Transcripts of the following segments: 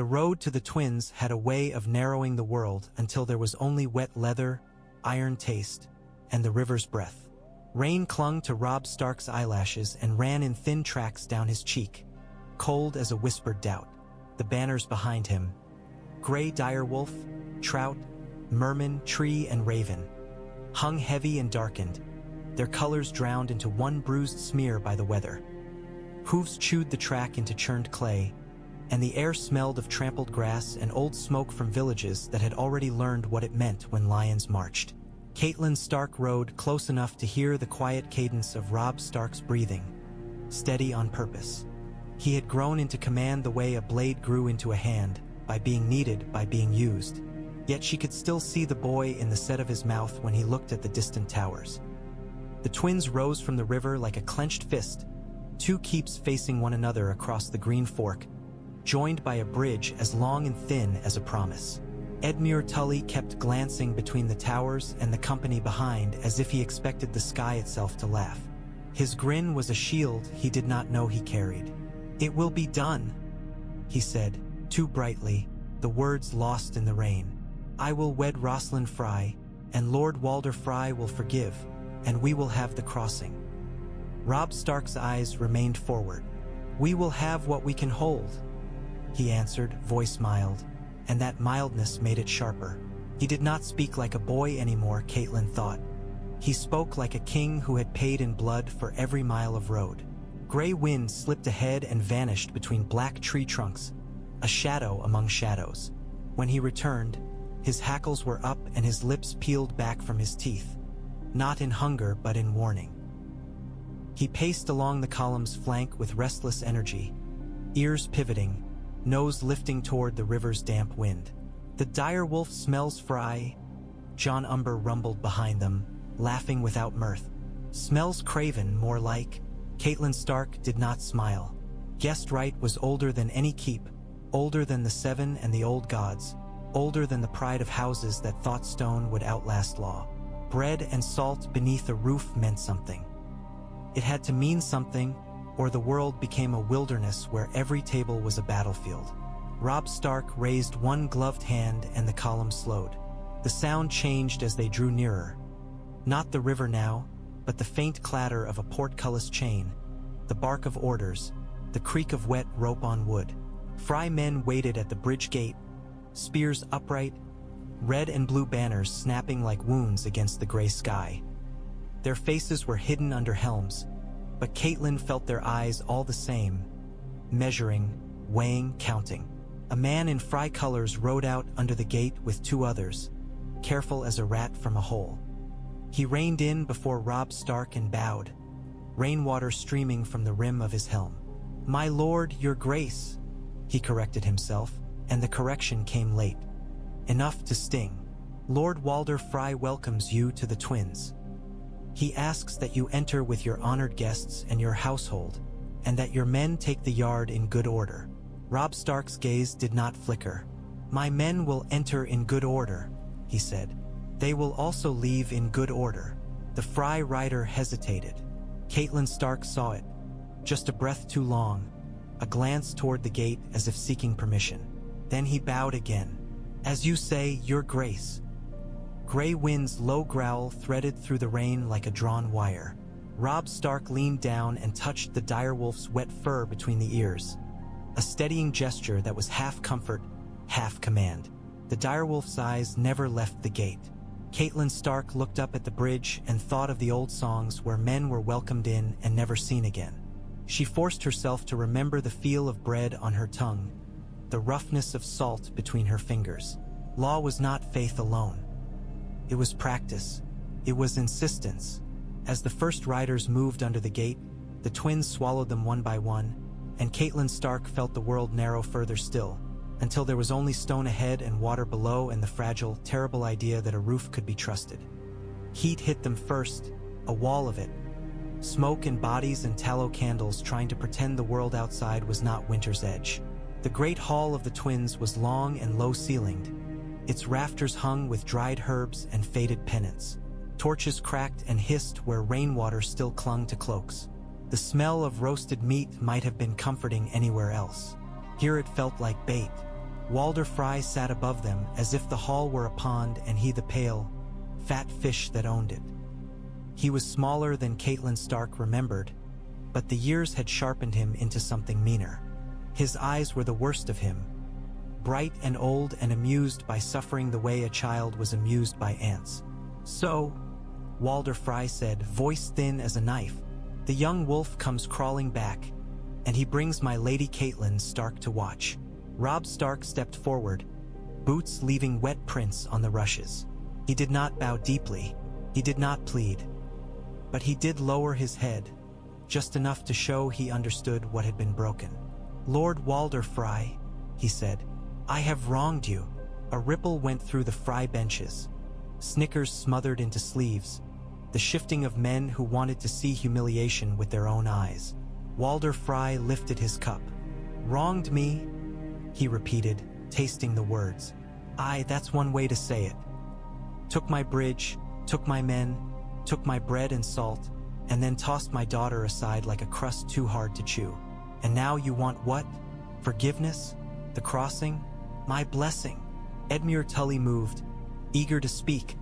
The road to the twins had a way of narrowing the world until there was only wet leather, iron taste, and the river's breath. Rain clung to Robb Stark's eyelashes and ran in thin tracks down his cheek, cold as a whispered doubt. The banners behind him, gray direwolf, trout, merman, tree, and raven, hung heavy and darkened, their colors drowned into one bruised smear by the weather. Hooves chewed the track into churned clay, and the air smelled of trampled grass and old smoke from villages that had already learned what it meant when lions marched. Catelyn Stark rode close enough to hear the quiet cadence of Robb Stark's breathing, steady on purpose. He had grown into command the way a blade grew into a hand, by being needed, by being used. Yet she could still see the boy in the set of his mouth when he looked at the distant towers. The twins rose from the river like a clenched fist, two keeps facing one another across the green fork, joined by a bridge as long and thin as a promise. Edmure Tully kept glancing between the towers and the company behind as if he expected the sky itself to laugh. His grin was a shield he did not know he carried. "It will be done," he said, too brightly, the words lost in the rain. "I will wed Rosalind Frey, and Lord Walder Frey will forgive, and we will have the crossing." Robb Stark's eyes remained forward. "We will have what we can hold," he answered, voice mild, and that mildness made it sharper. He did not speak like a boy anymore, Catelyn thought. He spoke like a king who had paid in blood for every mile of road. Gray wind slipped ahead and vanished between black tree trunks, a shadow among shadows. When he returned, his hackles were up and his lips peeled back from his teeth, not in hunger but in warning. He paced along the column's flank with restless energy, ears pivoting, nose lifting toward the river's damp wind. "The direwolf smells Frey," John Umber rumbled behind them, laughing without mirth. "Smells craven, more like." Catelyn Stark did not smile. Guest right was older than any keep, older than the Seven and the old gods, older than the pride of houses that thought stone would outlast law. Bread and salt beneath a roof meant something. It had to mean something, or the world became a wilderness where every table was a battlefield. Robb Stark raised one gloved hand and the column slowed. The sound changed as they drew nearer. Not the river now, but the faint clatter of a portcullis chain, the bark of orders, the creak of wet rope on wood. Frey men waited at the bridge gate, spears upright, red and blue banners snapping like wounds against the gray sky. Their faces were hidden under helms, but Catelyn felt their eyes all the same, measuring, weighing, counting. A man in Frey colors rode out under the gate with two others, careful as a rat from a hole. He reined in before Robb Stark and bowed, rainwater streaming from the rim of his helm. "My lord, your grace," he corrected himself, and the correction came late. Enough to sting. "Lord Walder Frey welcomes you to the twins. He asks that you enter with your honored guests and your household, and that your men take the yard in good order." Robb Stark's gaze did not flicker. "My men will enter in good order," he said. "They will also leave in good order." The Frey rider hesitated. Catelyn Stark saw it, just a breath too long, a glance toward the gate as if seeking permission. Then he bowed again. "As you say, your grace." Gray wind's low growl threaded through the rain like a drawn wire. Robb Stark leaned down and touched the direwolf's wet fur between the ears, a steadying gesture that was half comfort, half command. The direwolf's eyes never left the gate. Catelyn Stark looked up at the bridge and thought of the old songs where men were welcomed in and never seen again. She forced herself to remember the feel of bread on her tongue, the roughness of salt between her fingers. Law was not faith alone. It was practice. It was insistence. As the first riders moved under the gate, the twins swallowed them one by one, and Catelyn Stark felt the world narrow further still, until there was only stone ahead and water below and the fragile, terrible idea that a roof could be trusted. Heat hit them first, a wall of it. Smoke and bodies and tallow candles trying to pretend the world outside was not winter's edge. The great hall of the twins was long and low-ceilinged. Its rafters hung with dried herbs and faded pennants. Torches cracked and hissed where rainwater still clung to cloaks. The smell of roasted meat might have been comforting anywhere else. Here it felt like bait. Walder Frey sat above them as if the hall were a pond and he the pale, fat fish that owned it. He was smaller than Catelyn Stark remembered, but the years had sharpened him into something meaner. His eyes were the worst of him, bright and old and amused by suffering the way a child was amused by ants. "So," Walder Frey said, voice thin as a knife, "the young wolf comes crawling back, and he brings my lady Catelyn Stark to watch." Robb Stark stepped forward, boots leaving wet prints on the rushes. He did not bow deeply, he did not plead, but he did lower his head, just enough to show he understood what had been broken. "Lord Walder Frey," he said, "I have wronged you." A ripple went through the Frey benches. Snickers smothered into sleeves, the shifting of men who wanted to see humiliation with their own eyes. Walder Frey lifted his cup. "Wronged me?" he repeated, tasting the words. "Aye, that's one way to say it. Took my bridge, took my men, took my bread and salt, and then tossed my daughter aside like a crust too hard to chew. And now you want what? Forgiveness? The crossing? My blessing?" Edmure Tully moved, eager to speak,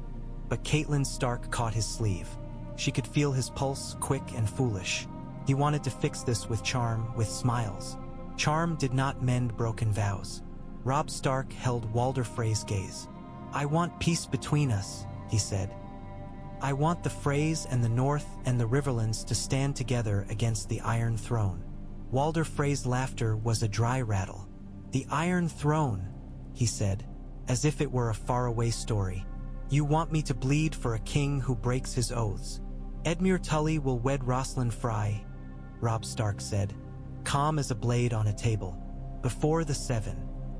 but Catelyn Stark caught his sleeve. She could feel his pulse, quick and foolish. He wanted to fix this with charm, with smiles. Charm did not mend broken vows. Robb Stark held Walder Frey's gaze. "I want peace between us," he said. "I want the Freys and the North and the Riverlands to stand together against the Iron Throne." Walder Frey's laughter was a dry rattle. "The Iron Throne," he said, as if it were a faraway story. "You want me to bleed for a king who breaks his oaths." "Edmure Tully will wed Rosalind Frey," Robb Stark said, calm as a blade on a table. "Before the Seven,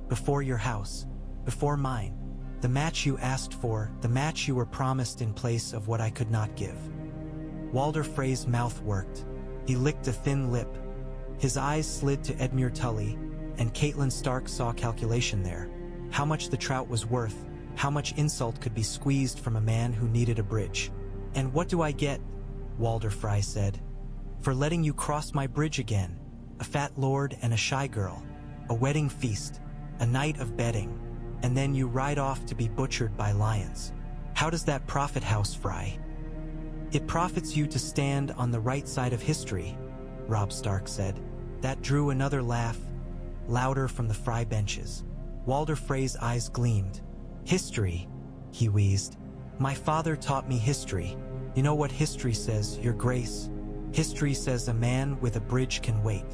before your house, before mine. The match you asked for, the match you were promised in place of what I could not give." Walder Frey's mouth worked. He licked a thin lip. His eyes slid to Edmure Tully, and Catelyn Stark saw calculation there. How much the trout was worth, how much insult could be squeezed from a man who needed a bridge. "And what do I get?" Walder Frey said. "For letting you cross my bridge again. A fat lord and a shy girl. A wedding feast. A night of bedding. And then you ride off to be butchered by lions. How does that profit House Frey?" "It profits you to stand on the right side of history," Robb Stark said. That drew another laugh, louder from the Frey benches. Walder Frey's eyes gleamed. "History," he wheezed. "My father taught me history. You know what history says, Your Grace? History says a man with a bridge can wait.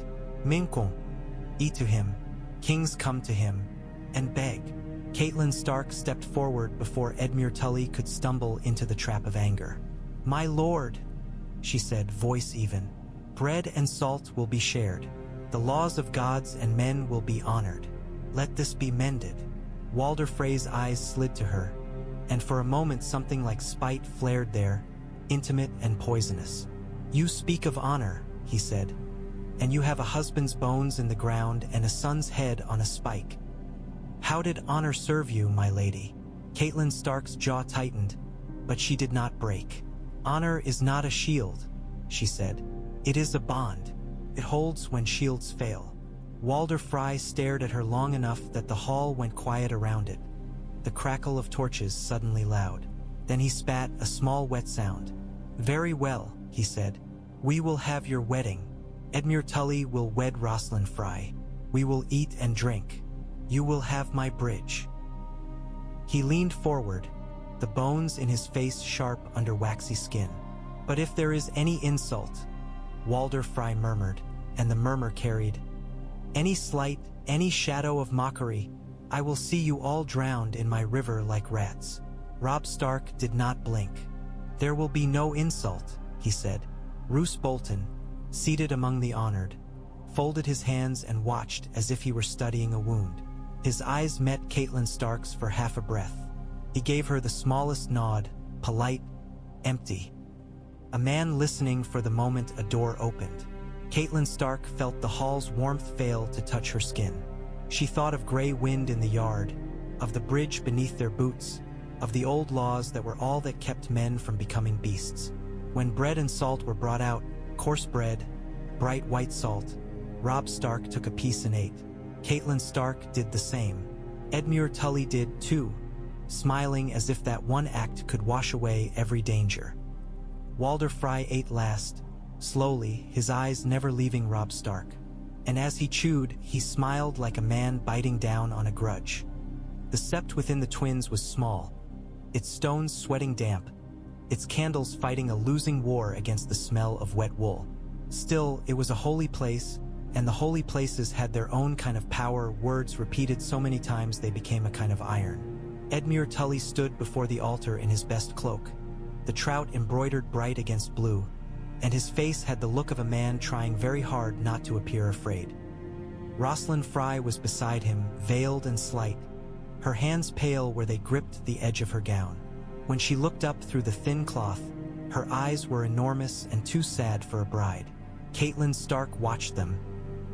Minkon, eat to him, kings come to him, and beg." Catelyn Stark stepped forward before Edmure Tully could stumble into the trap of anger. "My lord," she said, voice even, "bread and salt will be shared. The laws of gods and men will be honored. Let this be mended." Walder Frey's eyes slid to her, and for a moment something like spite flared there, intimate and poisonous. "You speak of honor," he said, "and you have a husband's bones in the ground and a son's head on a spike. How did honor serve you, my lady?" Catelyn Stark's jaw tightened, but she did not break. "Honor is not a shield," she said. "It is a bond. It holds when shields fail." Walder Frey stared at her long enough that the hall went quiet around it, the crackle of torches suddenly loud. Then he spat, a small wet sound. "Very well," he said. "We will have your wedding. Edmure Tully will wed Rosalind Frey. We will eat and drink. You will have my bridge." He leaned forward, the bones in his face sharp under waxy skin. "But if there is any insult," Walder Frey murmured, and the murmur carried, "any slight, any shadow of mockery, I will see you all drowned in my river like rats." Robb Stark did not blink. "There will be no insult," he said. Roose Bolton, seated among the honored, folded his hands and watched as if he were studying a wound. His eyes met Catelyn Stark's for half a breath. He gave her the smallest nod, polite, empty. A man listening for the moment a door opened. Catelyn Stark felt the hall's warmth fail to touch her skin. She thought of gray wind in the yard, of the bridge beneath their boots, of the old laws that were all that kept men from becoming beasts. When bread and salt were brought out, coarse bread, bright white salt, Robb Stark took a piece and ate. Catelyn Stark did the same. Edmure Tully did too, smiling as if that one act could wash away every danger. Walder Frey ate last, slowly, his eyes never leaving Robb Stark. And as he chewed, he smiled like a man biting down on a grudge. The sept within the twins was small, its stones sweating damp, its candles fighting a losing war against the smell of wet wool. Still, it was a holy place, and the holy places had their own kind of power, words repeated so many times they became a kind of iron. Edmure Tully stood before the altar in his best cloak, the trout embroidered bright against blue, and his face had the look of a man trying very hard not to appear afraid. Rosalind Frey was beside him, veiled and slight, her hands pale where they gripped the edge of her gown. When she looked up through the thin cloth, her eyes were enormous and too sad for a bride. Catelyn Stark watched them,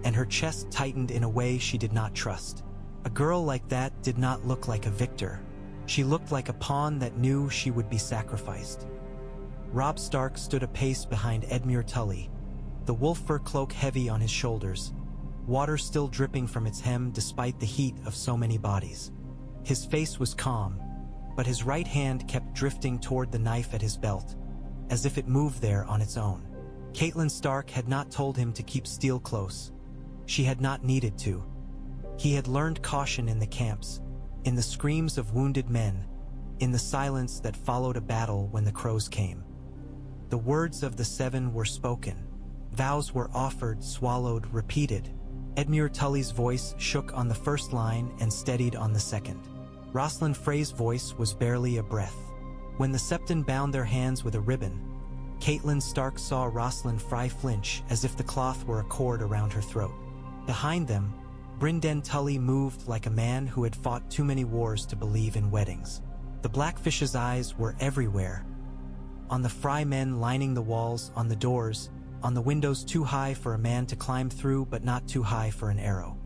and her chest tightened in a way she did not trust. A girl like that did not look like a victor. She looked like a pawn that knew she would be sacrificed. Robb Stark stood a pace behind Edmure Tully, the wolf fur cloak heavy on his shoulders, water still dripping from its hem despite the heat of so many bodies. His face was calm, but his right hand kept drifting toward the knife at his belt, as if it moved there on its own. Catelyn Stark had not told him to keep steel close. She had not needed to. He had learned caution in the camps, in the screams of wounded men, in the silence that followed a battle when the crows came. The words of the seven were spoken. Vows were offered, swallowed, repeated. Edmure Tully's voice shook on the first line and steadied on the second. Rosalind Frey's voice was barely a breath. When the septon bound their hands with a ribbon, Catelyn Stark saw Rosalind Frey flinch as if the cloth were a cord around her throat. Behind them, Brynden Tully moved like a man who had fought too many wars to believe in weddings. The Blackfish's eyes were everywhere. On the Frey men lining the walls, on the doors, on the windows too high for a man to climb through but not too high for an arrow.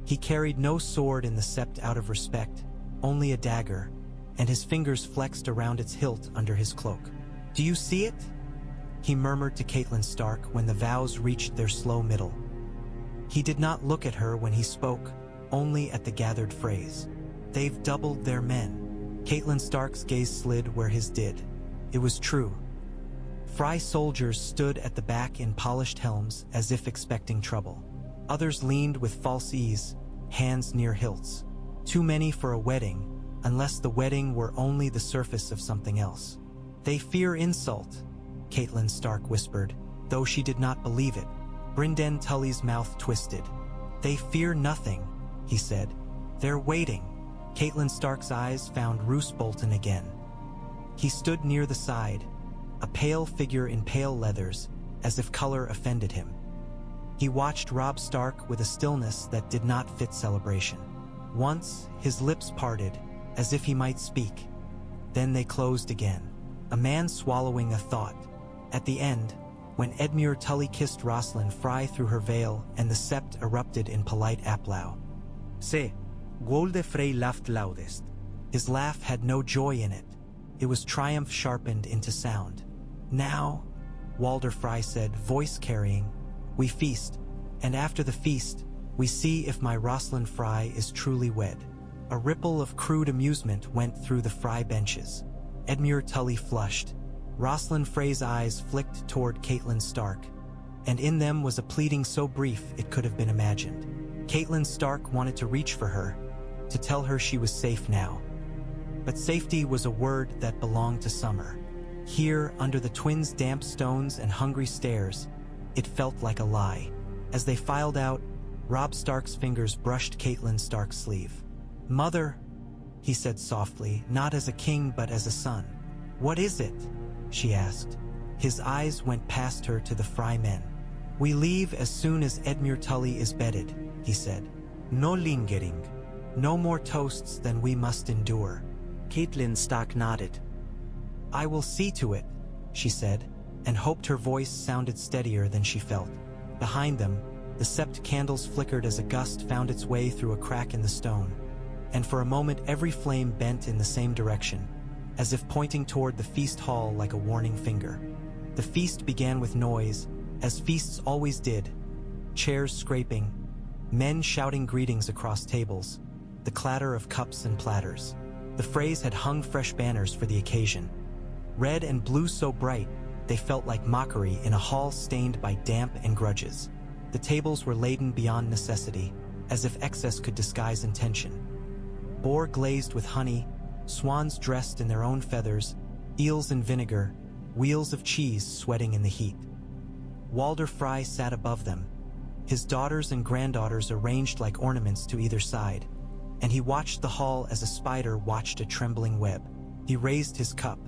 He carried no sword in the sept out of respect, only a dagger, and his fingers flexed around its hilt under his cloak. "Do you see it?" he murmured to Catelyn Stark when the vows reached their slow middle. He did not look at her when he spoke, only at the gathered Freys. "They've doubled their men." Catelyn Stark's gaze slid where his did. It was true. Frey soldiers stood at the back in polished helms as if expecting trouble. Others leaned with false ease, hands near hilts. Too many for a wedding, unless the wedding were only the surface of something else. "They fear insult," Catelyn Stark whispered, though she did not believe it. Brynden Tully's mouth twisted. "They fear nothing," he said. "They're waiting." Catelyn Stark's eyes found Roose Bolton again. He stood near the side, a pale figure in pale leathers, as if color offended him. He watched Robb Stark with a stillness that did not fit celebration. Once, his lips parted, as if he might speak. Then they closed again. A man swallowing a thought. At the end, when Edmure Tully kissed Rosalind Frey through her veil and the sept erupted in polite applaus. "Se, Walder Frey laughed loudest." His laugh had no joy in it. It was triumph sharpened into sound. "Now," Walder Frey said, voice carrying, "we feast, and after the feast, we see if my Rosalind Frey is truly wed." A ripple of crude amusement went through the Frey benches. Edmure Tully flushed. Rosalind Frey's eyes flicked toward Catelyn Stark, and in them was a pleading so brief it could have been imagined. Catelyn Stark wanted to reach for her, to tell her she was safe now. But safety was a word that belonged to summer. Here, under the twins' damp stones and hungry stares, it felt like a lie. As they filed out, Robb Stark's fingers brushed Catelyn Stark's sleeve. "Mother," he said softly, not as a king but as a son. "What is it?" she asked. His eyes went past her to the Frey men. "We leave as soon as Edmure Tully is bedded," he said. "No lingering. No more toasts than we must endure." Catelyn Stark nodded. "I will see to it," she said, and hoped her voice sounded steadier than she felt. Behind them, the sept candles flickered as a gust found its way through a crack in the stone, and for a moment every flame bent in the same direction, as if pointing toward the feast hall like a warning finger. The feast began with noise, as feasts always did, chairs scraping, men shouting greetings across tables. the clatter of cups and platters. The Freys had hung fresh banners for the occasion. Red and blue so bright, they felt like mockery in a hall stained by damp and grudges. The tables were laden beyond necessity, as if excess could disguise intention. Boar glazed with honey, swans dressed in their own feathers, eels in vinegar, wheels of cheese sweating in the heat. Walder Frey sat above them, his daughters and granddaughters arranged like ornaments to either side, and he watched the hall as a spider watched a trembling web. He raised his cup.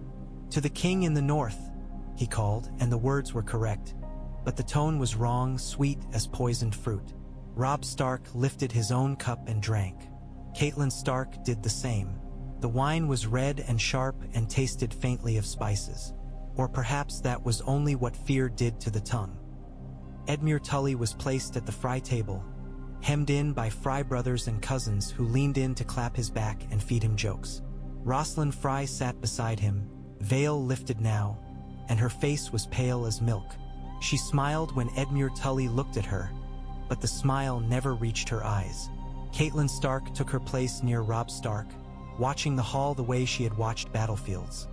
"To the king in the north," he called, and the words were correct, but the tone was wrong, sweet as poisoned fruit. Robb Stark lifted his own cup and drank. Catelyn Stark did the same. The wine was red and sharp and tasted faintly of spices. Or perhaps that was only what fear did to the tongue. Edmure Tully was placed at the Frey table, hemmed in by Frey brothers and cousins who leaned in to clap his back and feed him jokes. Rosalind Frey sat beside him, veil lifted now, and her face was pale as milk. She smiled when Edmure Tully looked at her, but the smile never reached her eyes. Catelyn Stark took her place near Robb Stark, watching the hall the way she had watched battlefields,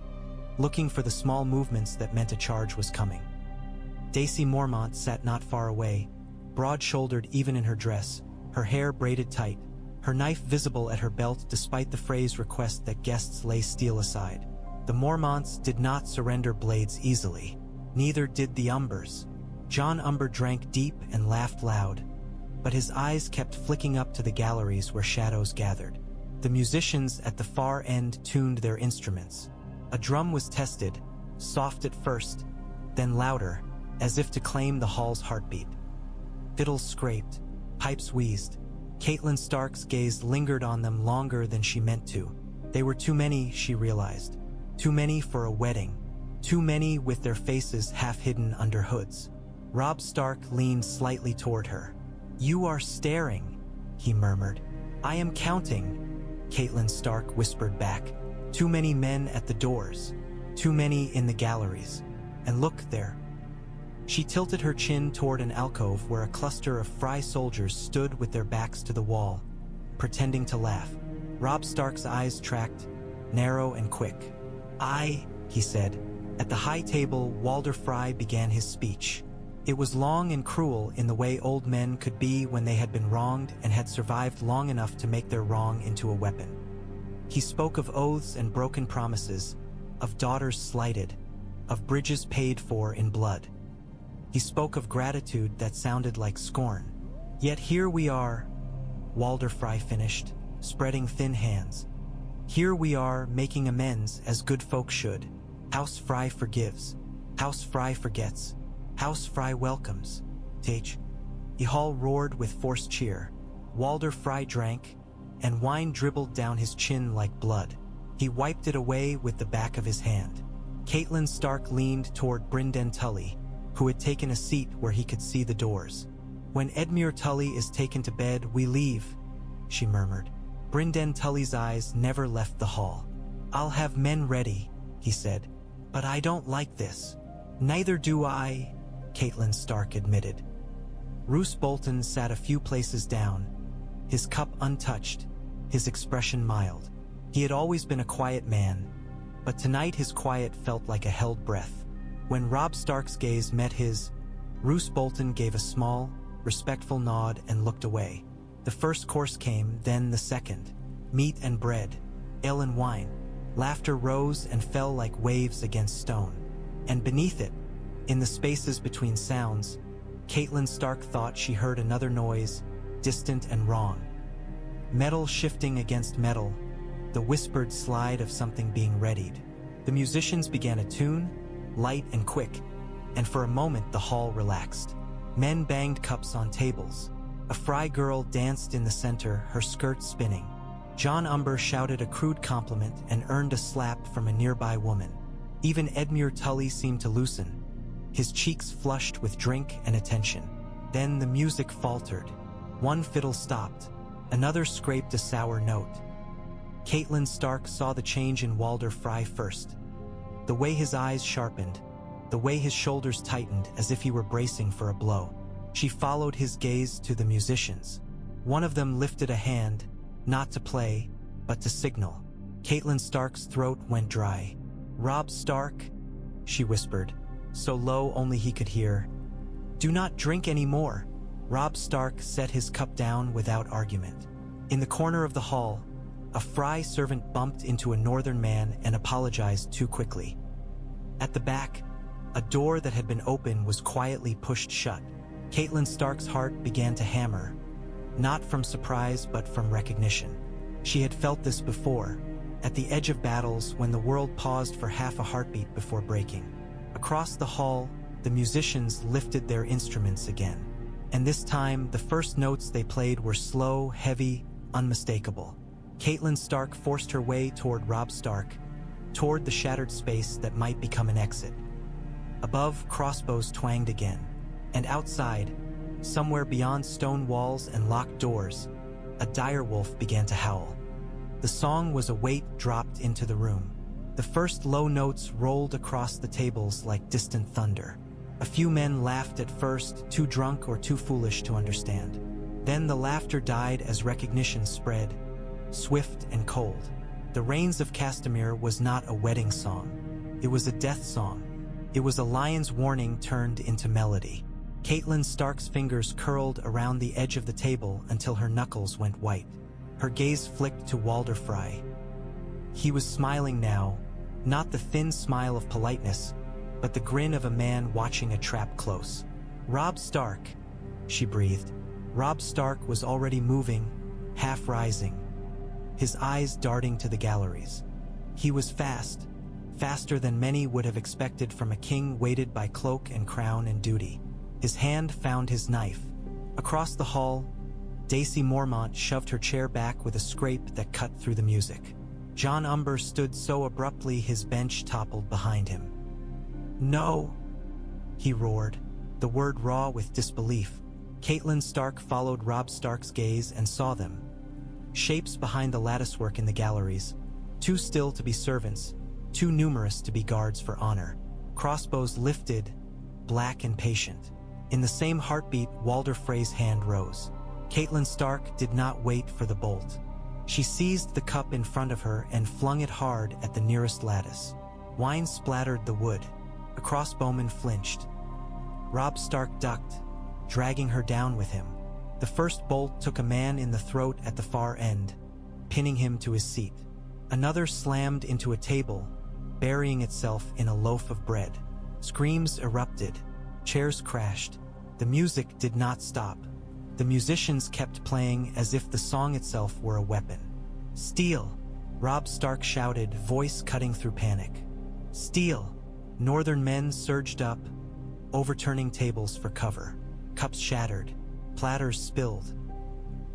looking for the small movements that meant a charge was coming. Daisy Mormont sat not far away, broad-shouldered even in her dress, her hair braided tight, her knife visible at her belt despite the Freys' request that guests lay steel aside. The Mormonts did not surrender blades easily. Neither did the Umbers. Jon Umber drank deep and laughed loud, but his eyes kept flicking up to the galleries where shadows gathered. The musicians at the far end tuned their instruments. A drum was tested, soft at first, then louder, as if to claim the hall's heartbeat. Fiddles scraped, pipes wheezed. Catelyn Stark's gaze lingered on them longer than she meant to. They were too many, she realized. Too many for a wedding. Too many with their faces half hidden under hoods. Robb Stark leaned slightly toward her. "You are staring," he murmured. "I am counting," Catelyn Stark whispered back. "Too many men at the doors. Too many in the galleries. And look there." She tilted her chin toward an alcove where a cluster of Frey soldiers stood with their backs to the wall, pretending to laugh. Robb Stark's eyes tracked, narrow and quick. He said. At the high table, Walder Frey began his speech. It was long and cruel in the way old men could be when they had been wronged and had survived long enough to make their wrong into a weapon. He spoke of oaths and broken promises, of daughters slighted, of bridges paid for in blood. He spoke of gratitude that sounded like scorn. "Yet here we are," Walder Frey finished, spreading thin hands. "Here we are, making amends as good folk should. House Frey forgives. House Frey forgets. House Frey welcomes. Tage." The hall roared with forced cheer. Walder Frey drank, and wine dribbled down his chin like blood. He wiped it away with the back of his hand. Catelyn Stark leaned toward Brynden Tully, who had taken a seat where he could see the doors. "When Edmure Tully is taken to bed, we leave," she murmured. Brynden Tully's eyes never left the hall. "I'll have men ready," he said. "But I don't like this." "Neither do I," Catelyn Stark admitted. Roose Bolton sat a few places down, his cup untouched, his expression mild. He had always been a quiet man, but tonight his quiet felt like a held breath. When Robb Stark's gaze met his, Roose Bolton gave a small, respectful nod and looked away. The first course came, then the second. Meat and bread, ale and wine. Laughter rose and fell like waves against stone. And beneath it, in the spaces between sounds, Catelyn Stark thought she heard another noise, distant and wrong. Metal shifting against metal, the whispered slide of something being readied. The musicians began a tune, light and quick, and for a moment the hall relaxed. Men banged cups on tables. A Frey girl danced in the center, her skirt spinning. Jon Umber shouted a crude compliment and earned a slap from a nearby woman. Even Edmure Tully seemed to loosen, his cheeks flushed with drink and attention. Then the music faltered. One fiddle stopped, another scraped a sour note. Catelyn Stark saw the change in Walder Frey first. The way his eyes sharpened, the way his shoulders tightened as if he were bracing for a blow. She followed his gaze to the musicians. One of them lifted a hand, not to play, but to signal. Catelyn Stark's throat went dry. "Robb Stark," she whispered, so low only he could hear. "Do not drink any more." Robb Stark set his cup down without argument. In the corner of the hall, a Frey servant bumped into a northern man and apologized too quickly. At the back, a door that had been open was quietly pushed shut. Catelyn Stark's heart began to hammer, not from surprise but from recognition. She had felt this before, at the edge of battles when the world paused for half a heartbeat before breaking. Across the hall, the musicians lifted their instruments again. And this time, the first notes they played were slow, heavy, unmistakable. Catelyn Stark forced her way toward Robb Stark, toward the shattered space that might become an exit. Above, crossbows twanged again, and outside, somewhere beyond stone walls and locked doors, a direwolf began to howl. The song was a weight dropped into the room. The first low notes rolled across the tables like distant thunder. A few men laughed at first, too drunk or too foolish to understand. Then the laughter died as recognition spread, swift and cold. The Rains of Castamere was not a wedding song. It was a death song. It was a lion's warning turned into melody. Catelyn Stark's fingers curled around the edge of the table until her knuckles went white. Her gaze flicked to Walder Frey. He was smiling now, not the thin smile of politeness, but the grin of a man watching a trap close. "Robb Stark," she breathed. Robb Stark was already moving, half rising, his eyes darting to the galleries. He was fast, faster than many would have expected from a king weighted by cloak and crown and duty. His hand found his knife. Across the hall, Daisy Mormont shoved her chair back with a scrape that cut through the music. Jon Umber stood so abruptly his bench toppled behind him. "No!" he roared, the word raw with disbelief. Catelyn Stark followed Robb Stark's gaze and saw them. Shapes behind the latticework in the galleries, too still to be servants, too numerous to be guards for honor. Crossbows lifted, black and patient. In the same heartbeat, Walder Frey's hand rose. Catelyn Stark did not wait for the bolt. She seized the cup in front of her and flung it hard at the nearest lattice. Wine splattered the wood. A crossbowman flinched. Robb Stark ducked, dragging her down with him. The first bolt took a man in the throat at the far end, pinning him to his seat. Another slammed into a table, burying itself in a loaf of bread. Screams erupted. Chairs crashed. The music did not stop. The musicians kept playing as if the song itself were a weapon. "Steal!" Robb Stark shouted, voice cutting through panic. "Steal!" Northern men surged up, overturning tables for cover. Cups shattered. Platters spilled.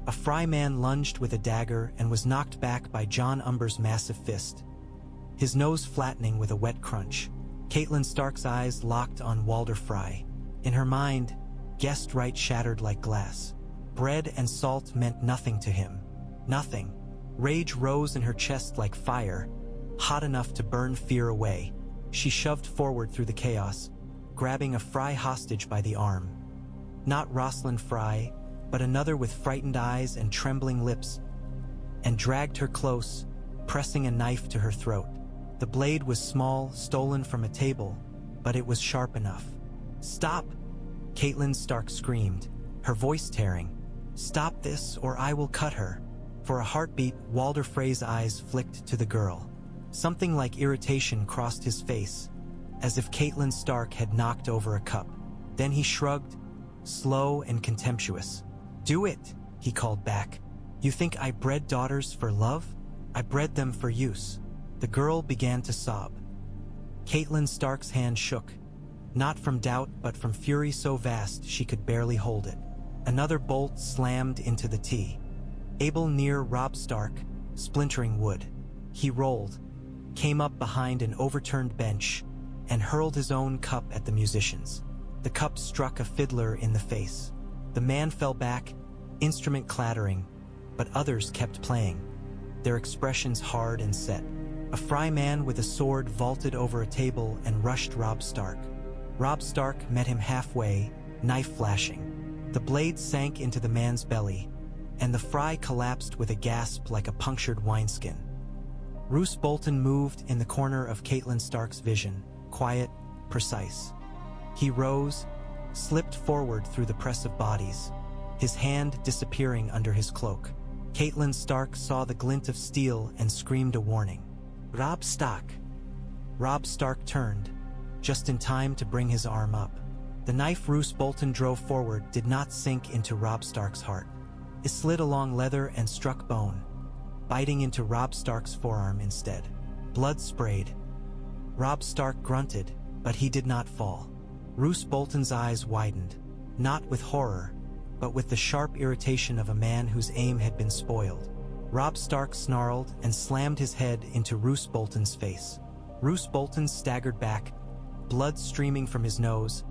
A Frey man lunged with a dagger and was knocked back by Jon Umber's massive fist, his nose flattening with a wet crunch. Catelyn Stark's eyes locked on Walder Frey. In her mind, guessed right shattered like glass. Bread and salt meant nothing to him. Nothing. Rage rose in her chest like fire, hot enough to burn fear away. She shoved forward through the chaos, grabbing a Frey hostage by the arm. Not Rosalind Frey, but another with frightened eyes and trembling lips, and dragged her close, pressing a knife to her throat. The blade was small, stolen from a table, but it was sharp enough. "Stop!" Catelyn Stark screamed, her voice tearing. "Stop this, or I will cut her." For a heartbeat, Walder Frey's eyes flicked to the girl. Something like irritation crossed his face, as if Catelyn Stark had knocked over a cup. Then he shrugged, slow and contemptuous. "Do it," he called back. "You think I bred daughters for love? I bred them for use." The girl began to sob. Catelyn Stark's hand shook, not from doubt but from fury so vast she could barely hold it. Another bolt slammed into the tea. Abel near Robb Stark, splintering wood. He rolled, came up behind an overturned bench, and hurled his own cup at the musicians. The cup struck a fiddler in the face. The man fell back, instrument clattering, but others kept playing, their expressions hard and set. A Frey man with a sword vaulted over a table and rushed Robb Stark. Robb Stark met him halfway, knife flashing. The blade sank into the man's belly, and the Frey collapsed with a gasp like a punctured wineskin. Roose Bolton moved in the corner of Catelyn Stark's vision, quiet, precise. He rose, slipped forward through the press of bodies, his hand disappearing under his cloak. Catelyn Stark saw the glint of steel and screamed a warning. "Robb Stark!" Robb Stark turned, just in time to bring his arm up. The knife Roose Bolton drove forward did not sink into Robb Stark's heart. It slid along leather and struck bone, biting into Robb Stark's forearm instead. Blood sprayed. Robb Stark grunted, but he did not fall. Roose Bolton's eyes widened, not with horror, but with the sharp irritation of a man whose aim had been spoiled. Robb Stark snarled and slammed his head into Roose Bolton's face. Roose Bolton staggered back, blood streaming from his nose,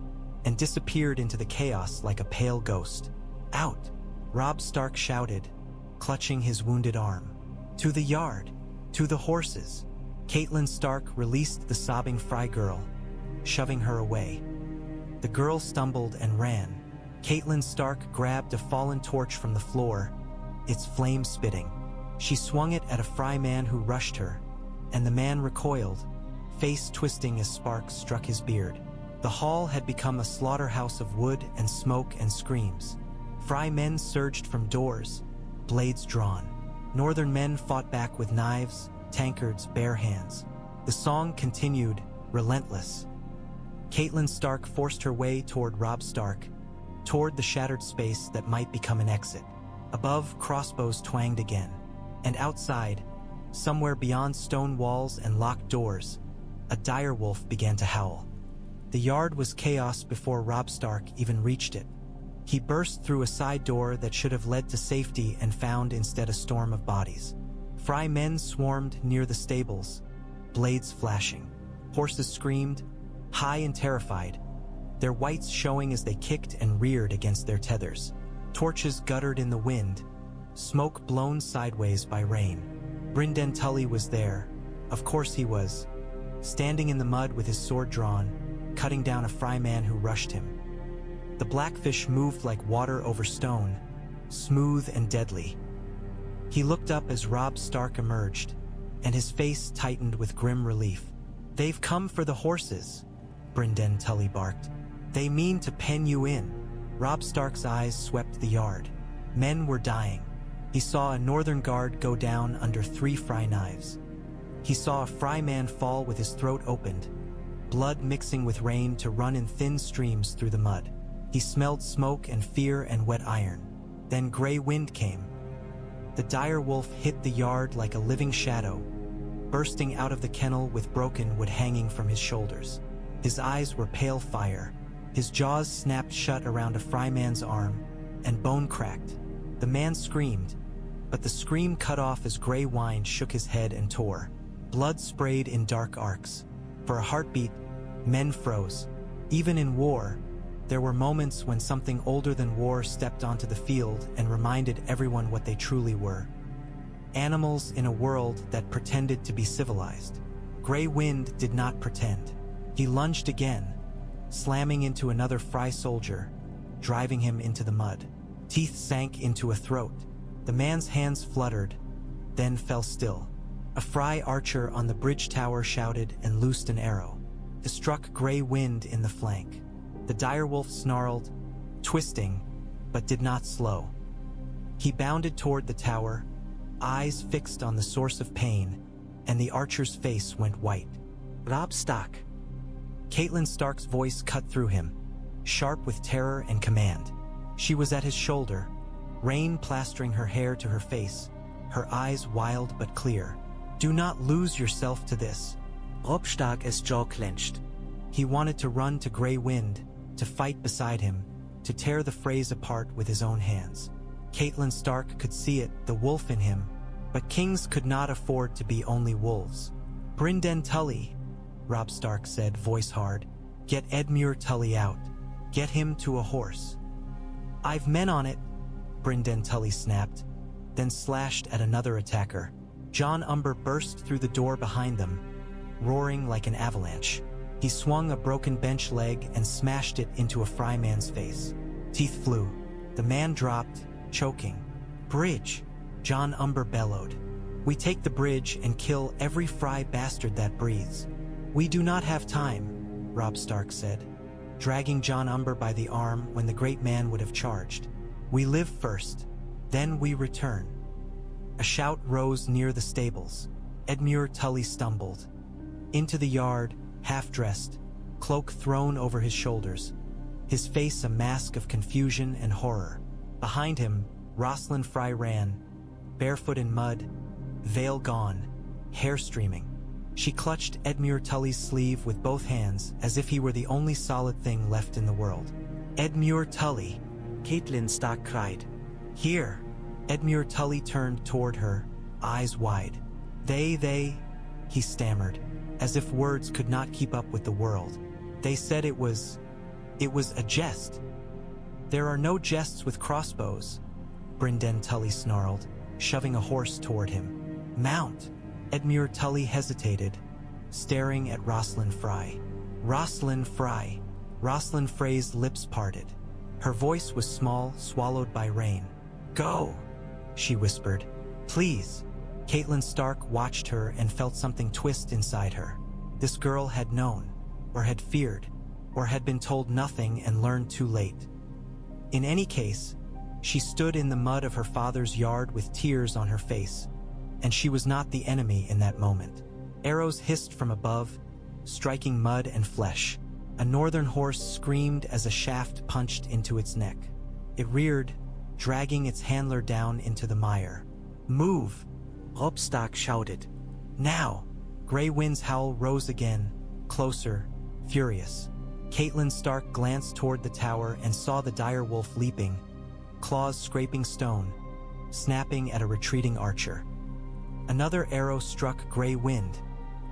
and disappeared into the chaos like a pale ghost. "Out!" Robb Stark shouted, clutching his wounded arm. "To the yard! To the horses!" Catelyn Stark released the sobbing Frey girl, shoving her away. The girl stumbled and ran. Catelyn Stark grabbed a fallen torch from the floor, its flame spitting. She swung it at a Frey man who rushed her, and the man recoiled, face twisting as sparks struck his beard. The hall had become a slaughterhouse of wood and smoke and screams. Frey men surged from doors, blades drawn. Northern men fought back with knives, tankards, bare hands. The song continued, relentless. Catelyn Stark forced her way toward Robb Stark, toward the shattered space that might become an exit. Above, crossbows twanged again. And outside, somewhere beyond stone walls and locked doors, a direwolf began to howl. The yard was chaos before Robb Stark even reached it. He burst through a side door that should have led to safety and found instead a storm of bodies. Frey men swarmed near the stables, blades flashing. Horses screamed, high and terrified, their whites showing as they kicked and reared against their tethers. Torches guttered in the wind, smoke blown sideways by rain. Brynden Tully was there. Of course he was, standing in the mud with his sword drawn, cutting down a Frey man who rushed him. The blackfish moved like water over stone, smooth and deadly. He looked up as Robb Stark emerged, and his face tightened with grim relief. "They've come for the horses," Brynden Tully barked. "They mean to pen you in." Robb Stark's eyes swept the yard. Men were dying. He saw a northern guard go down under 3 Frey knives. He saw a Frey man fall with his throat opened, blood mixing with rain to run in thin streams through the mud. He smelled smoke and fear and wet iron. Then gray wind came. The direwolf hit the yard like a living shadow, bursting out of the kennel with broken wood hanging from his shoulders. His eyes were pale fire. His jaws snapped shut around a Frey man's arm, and bone cracked. The man screamed, but the scream cut off as gray wine shook his head and tore. Blood sprayed in dark arcs. For a heartbeat, men froze. Even in war, there were moments when something older than war stepped onto the field and reminded everyone what they truly were. Animals in a world that pretended to be civilized. Gray Wind did not pretend. He lunged again, slamming into another Frey soldier, driving him into the mud. Teeth sank into a throat. The man's hands fluttered, then fell still. A Frey archer on the bridge tower shouted and loosed an arrow. It struck Gray Wind in the flank. The direwolf snarled, twisting, but did not slow. He bounded toward the tower, eyes fixed on the source of pain, and the archer's face went white. "Robb Stark." Catelyn Stark's voice cut through him, sharp with terror and command. She was at his shoulder, rain plastering her hair to her face, her eyes wild but clear. "Do not lose yourself to this." Robb Stark's jaw clenched. He wanted to run to Gray Wind, to fight beside him, to tear the Freys apart with his own hands. Catelyn Stark could see it, the wolf in him, but kings could not afford to be only wolves. "Brynden Tully," Robb Stark said, voice hard. "Get Edmure Tully out. Get him to a horse." "I've men on it," Brynden Tully snapped, then slashed at another attacker. Jon Umber burst through the door behind them, roaring like an avalanche. He swung a broken bench leg and smashed it into a Frey man's face. Teeth flew. The man dropped, choking. Bridge, John Umber bellowed. We take the bridge and kill every Frey bastard that breathes. We do not have time, Robb Stark said, dragging John Umber by the arm when the great man would have charged. We live first, then we return. A shout rose near the stables. Edmure Tully stumbled. Into the yard, half-dressed, cloak thrown over his shoulders, his face a mask of confusion and horror. Behind him, Rosalind Frey ran, barefoot in mud, veil gone, hair streaming. She clutched Edmure Tully's sleeve with both hands as if he were the only solid thing left in the world. Edmure Tully, Catelyn Stark cried. Here. Edmure Tully turned toward her, eyes wide. They, he stammered, as if words could not keep up with the world. They said it was a jest. There are no jests with crossbows, Brynden Tully snarled, shoving a horse toward him. Mount! Edmure Tully hesitated, staring at Rosalind Frey. Rosalind Frey. Rosalind Frey's lips parted. Her voice was small, swallowed by rain. Go, she whispered. Please. Catelyn Stark watched her and felt something twist inside her. This girl had known, or had feared, or had been told nothing and learned too late. In any case, she stood in the mud of her father's yard with tears on her face, and she was not the enemy in that moment. Arrows hissed from above, striking mud and flesh. A northern horse screamed as a shaft punched into its neck. It reared, dragging its handler down into the mire. Move! Robb Stark shouted. Now! Grey Wind's howl rose again, closer, furious. Catelyn Stark glanced toward the tower and saw the direwolf leaping, claws scraping stone, snapping at a retreating archer. Another arrow struck Grey Wind,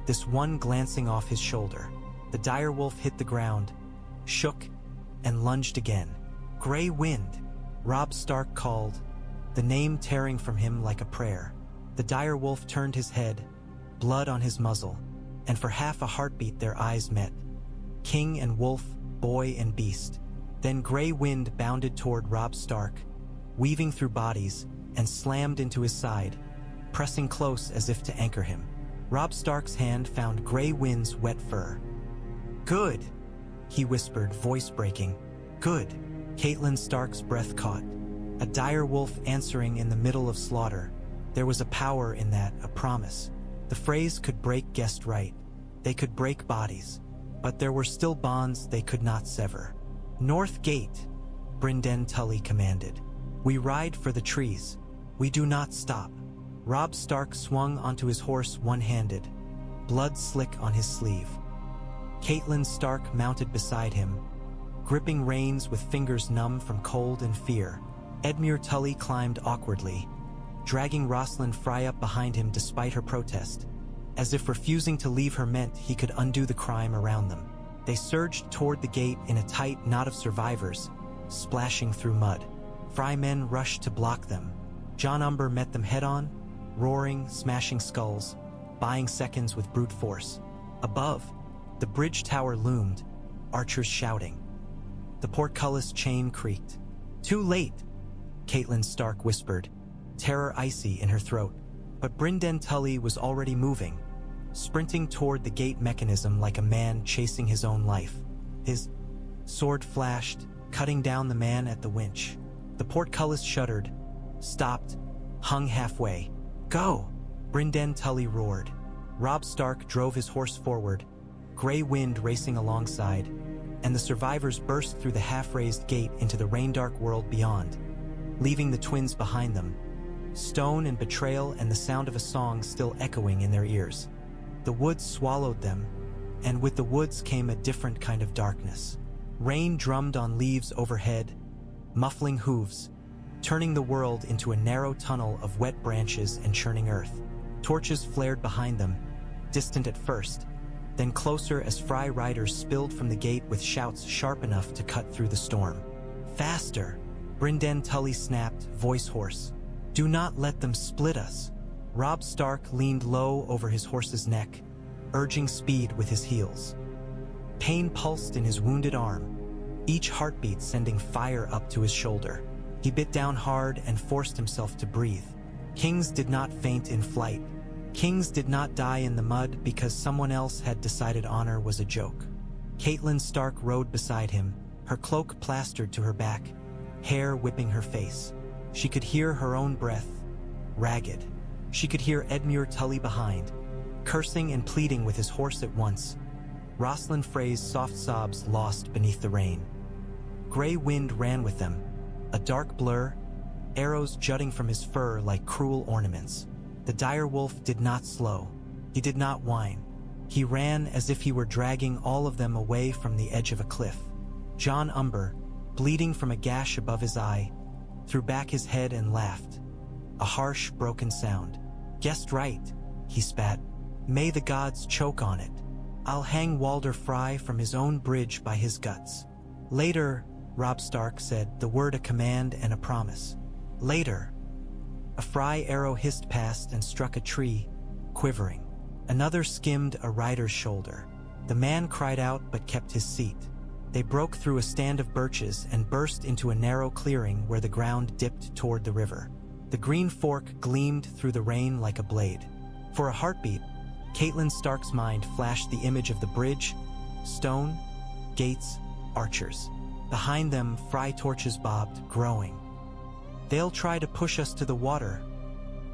this one glancing off his shoulder. The direwolf hit the ground, shook, and lunged again. Grey Wind, Robb Stark called, the name tearing from him like a prayer. The direwolf turned his head, blood on his muzzle, and for half a heartbeat their eyes met. King and wolf, boy and beast. Then Grey Wind bounded toward Robb Stark, weaving through bodies, and slammed into his side, pressing close as if to anchor him. Robb Stark's hand found Grey Wind's wet fur. Good, he whispered, voice breaking. Good. Catelyn Stark's breath caught. A direwolf answering in the middle of slaughter. There was a power in that, a promise. The Freys could break guest right. They could break bodies. But there were still bonds they could not sever. North Gate, Brynden Tully commanded. We ride for the trees. We do not stop. Robb Stark swung onto his horse one-handed, blood slick on his sleeve. Catelyn Stark mounted beside him, gripping reins with fingers numb from cold and fear. Edmure Tully climbed awkwardly, dragging Rosalind Frey up behind him despite her protest, as if refusing to leave her meant he could undo the crime around them. They surged toward the gate in a tight knot of survivors, splashing through mud. Frey men rushed to block them. John Umber met them head-on, roaring, smashing skulls, buying seconds with brute force. Above, the bridge tower loomed, archers shouting. The portcullis chain creaked. Too late, Catelyn Stark whispered, terror icy in her throat. But Brynden Tully was already moving, sprinting toward the gate mechanism like a man chasing his own life. His sword flashed, cutting down the man at the winch. The portcullis shuddered, stopped, hung halfway. Go! Brynden Tully roared. Robb Stark drove his horse forward, Grey Wind racing alongside, and the survivors burst through the half-raised gate into the rain-dark world beyond, leaving the twins behind them, stone and betrayal and the sound of a song still echoing in their ears. The woods swallowed them, and with the woods came a different kind of darkness. Rain drummed on leaves overhead, muffling hooves, turning the world into a narrow tunnel of wet branches and churning earth. Torches flared behind them, distant at first, then closer as Frey riders spilled from the gate with shouts sharp enough to cut through the storm. Faster! Brynden Tully snapped, voice hoarse. Do not let them split us. Robb Stark leaned low over his horse's neck, urging speed with his heels. Pain pulsed in his wounded arm, each heartbeat sending fire up to his shoulder. He bit down hard and forced himself to breathe. Kings did not faint in flight. Kings did not die in the mud because someone else had decided honor was a joke. Catelyn Stark rode beside him, her cloak plastered to her back, hair whipping her face. She could hear her own breath, ragged. She could hear Edmure Tully behind, cursing and pleading with his horse at once. Rosalind Freys' soft sobs lost beneath the rain. Gray wind ran with them, a dark blur, arrows jutting from his fur like cruel ornaments. The direwolf did not slow. He did not whine. He ran as if he were dragging all of them away from the edge of a cliff. John Umber, bleeding from a gash above his eye, threw back his head and laughed. A harsh, broken sound. "Guessed right," he spat. "May the gods choke on it. I'll hang Walder Frey from his own bridge by his guts." "Later," Robb Stark said, the word a command and a promise. "Later." A Frey arrow hissed past and struck a tree, quivering. Another skimmed a rider's shoulder. The man cried out but kept his seat. They broke through a stand of birches and burst into a narrow clearing where the ground dipped toward the river. The green fork gleamed through the rain like a blade. For a heartbeat, Catelyn Stark's mind flashed the image of the bridge, stone, gates, archers. Behind them, Frey torches bobbed, growing. "They'll try to push us to the water,"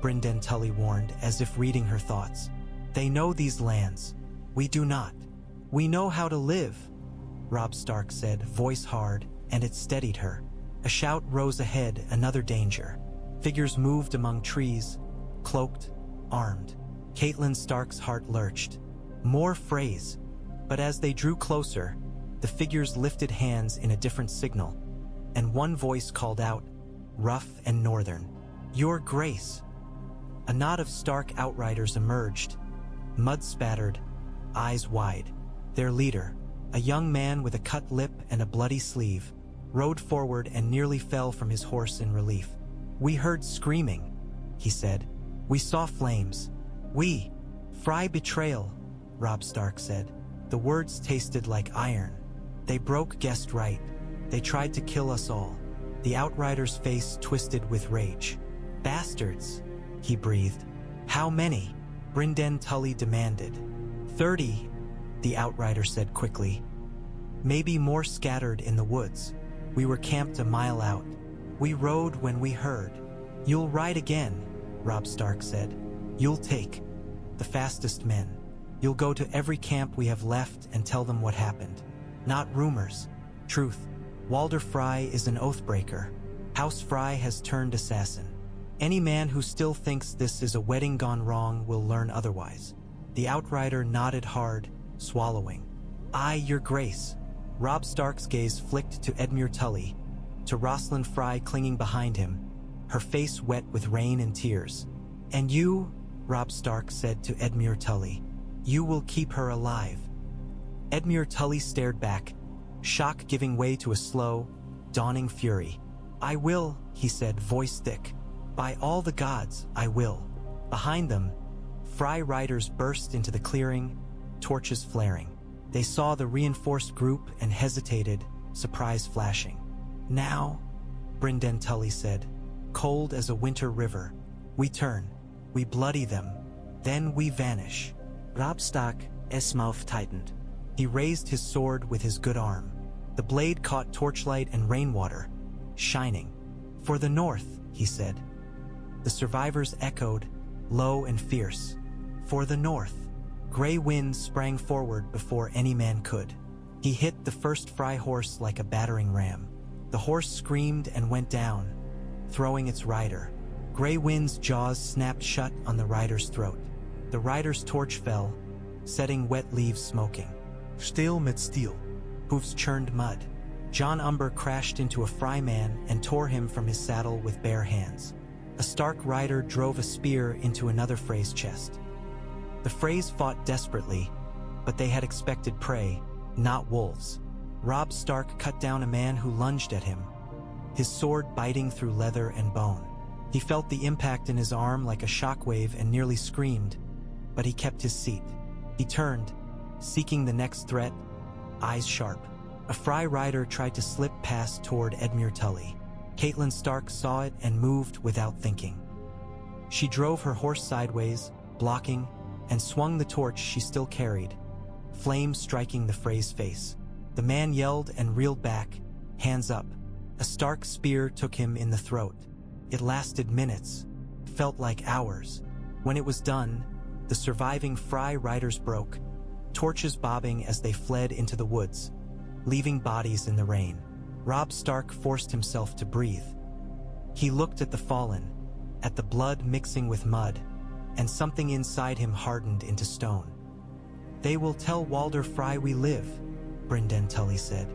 Brynden Tully warned, as if reading her thoughts. "They know these lands. We do not. We know how to live," Robb Stark said, voice hard, and it steadied her. A shout rose ahead, another danger. Figures moved among trees, cloaked, armed. Catelyn Stark's heart lurched. More Freys. But as they drew closer, the figures lifted hands in a different signal, and one voice called out, rough and northern, "Your Grace." A knot of Stark outriders emerged, mud-spattered, eyes wide. Their leader, a young man with a cut lip and a bloody sleeve, rode forward and nearly fell from his horse in relief. "We heard screaming," he said. "We saw flames. We, Frey betrayal," Robb Stark said. The words tasted like iron. "They broke guessed right. They tried to kill us all." The outrider's face twisted with rage. "Bastards," he breathed. "How many?" Brynden Tully demanded. 30, the outrider said quickly. "Maybe more scattered in the woods. We were camped a mile out. We rode when we heard." "You'll ride again," Robb Stark said. "You'll take the fastest men. You'll go to every camp we have left and tell them what happened. Not rumors. Truth. Walder Frey is an oathbreaker. House Frey has turned assassin. Any man who still thinks this is a wedding gone wrong will learn otherwise." The outrider nodded hard, swallowing. "Aye, Your Grace." Robb Stark's gaze flicked to Edmure Tully, to Rosalind Frey clinging behind him, her face wet with rain and tears. "And you," Robb Stark said to Edmure Tully, "you will keep her alive." Edmure Tully stared back, shock giving way to a slow, dawning fury. "I will," he said, voice thick. "By all the gods, I will." Behind them, Frey riders burst into the clearing, torches flaring. They saw the reinforced group and hesitated, surprise flashing. "Now," Brynden Tully said, cold as a winter river, "we turn, we bloody them, then we vanish." Robb Stark's mouth tightened. He raised his sword with his good arm. The blade caught torchlight and rainwater, shining. "For the north," he said. The survivors echoed, low and fierce. "For the north." Gray wind sprang forward before any man could. He hit the first Frey horse like a battering ram. The horse screamed and went down, throwing its rider. Gray wind's jaws snapped shut on the rider's throat. The rider's torch fell, setting wet leaves smoking. "Steel mit steel." Hoofs churned mud. John Umber crashed into a Frey man and tore him from his saddle with bare hands. A Stark rider drove a spear into another Frey's chest. The Freys fought desperately, but they had expected prey, not wolves. Robb Stark cut down a man who lunged at him, his sword biting through leather and bone. He felt the impact in his arm like a shockwave and nearly screamed, but he kept his seat. He turned, seeking the next threat, eyes sharp. A Frey rider tried to slip past toward Edmure Tully. Catelyn Stark saw it and moved without thinking. She drove her horse sideways, blocking, and swung the torch she still carried, flame striking the Freys' face. The man yelled and reeled back, hands up. A Stark spear took him in the throat. It lasted minutes, felt like hours. When it was done, the surviving Frey riders broke, torches bobbing as they fled into the woods, leaving bodies in the rain. Robb Stark forced himself to breathe. He looked at the fallen, at the blood mixing with mud, and something inside him hardened into stone. "They will tell Walder Frey we live," Brynden Tully said.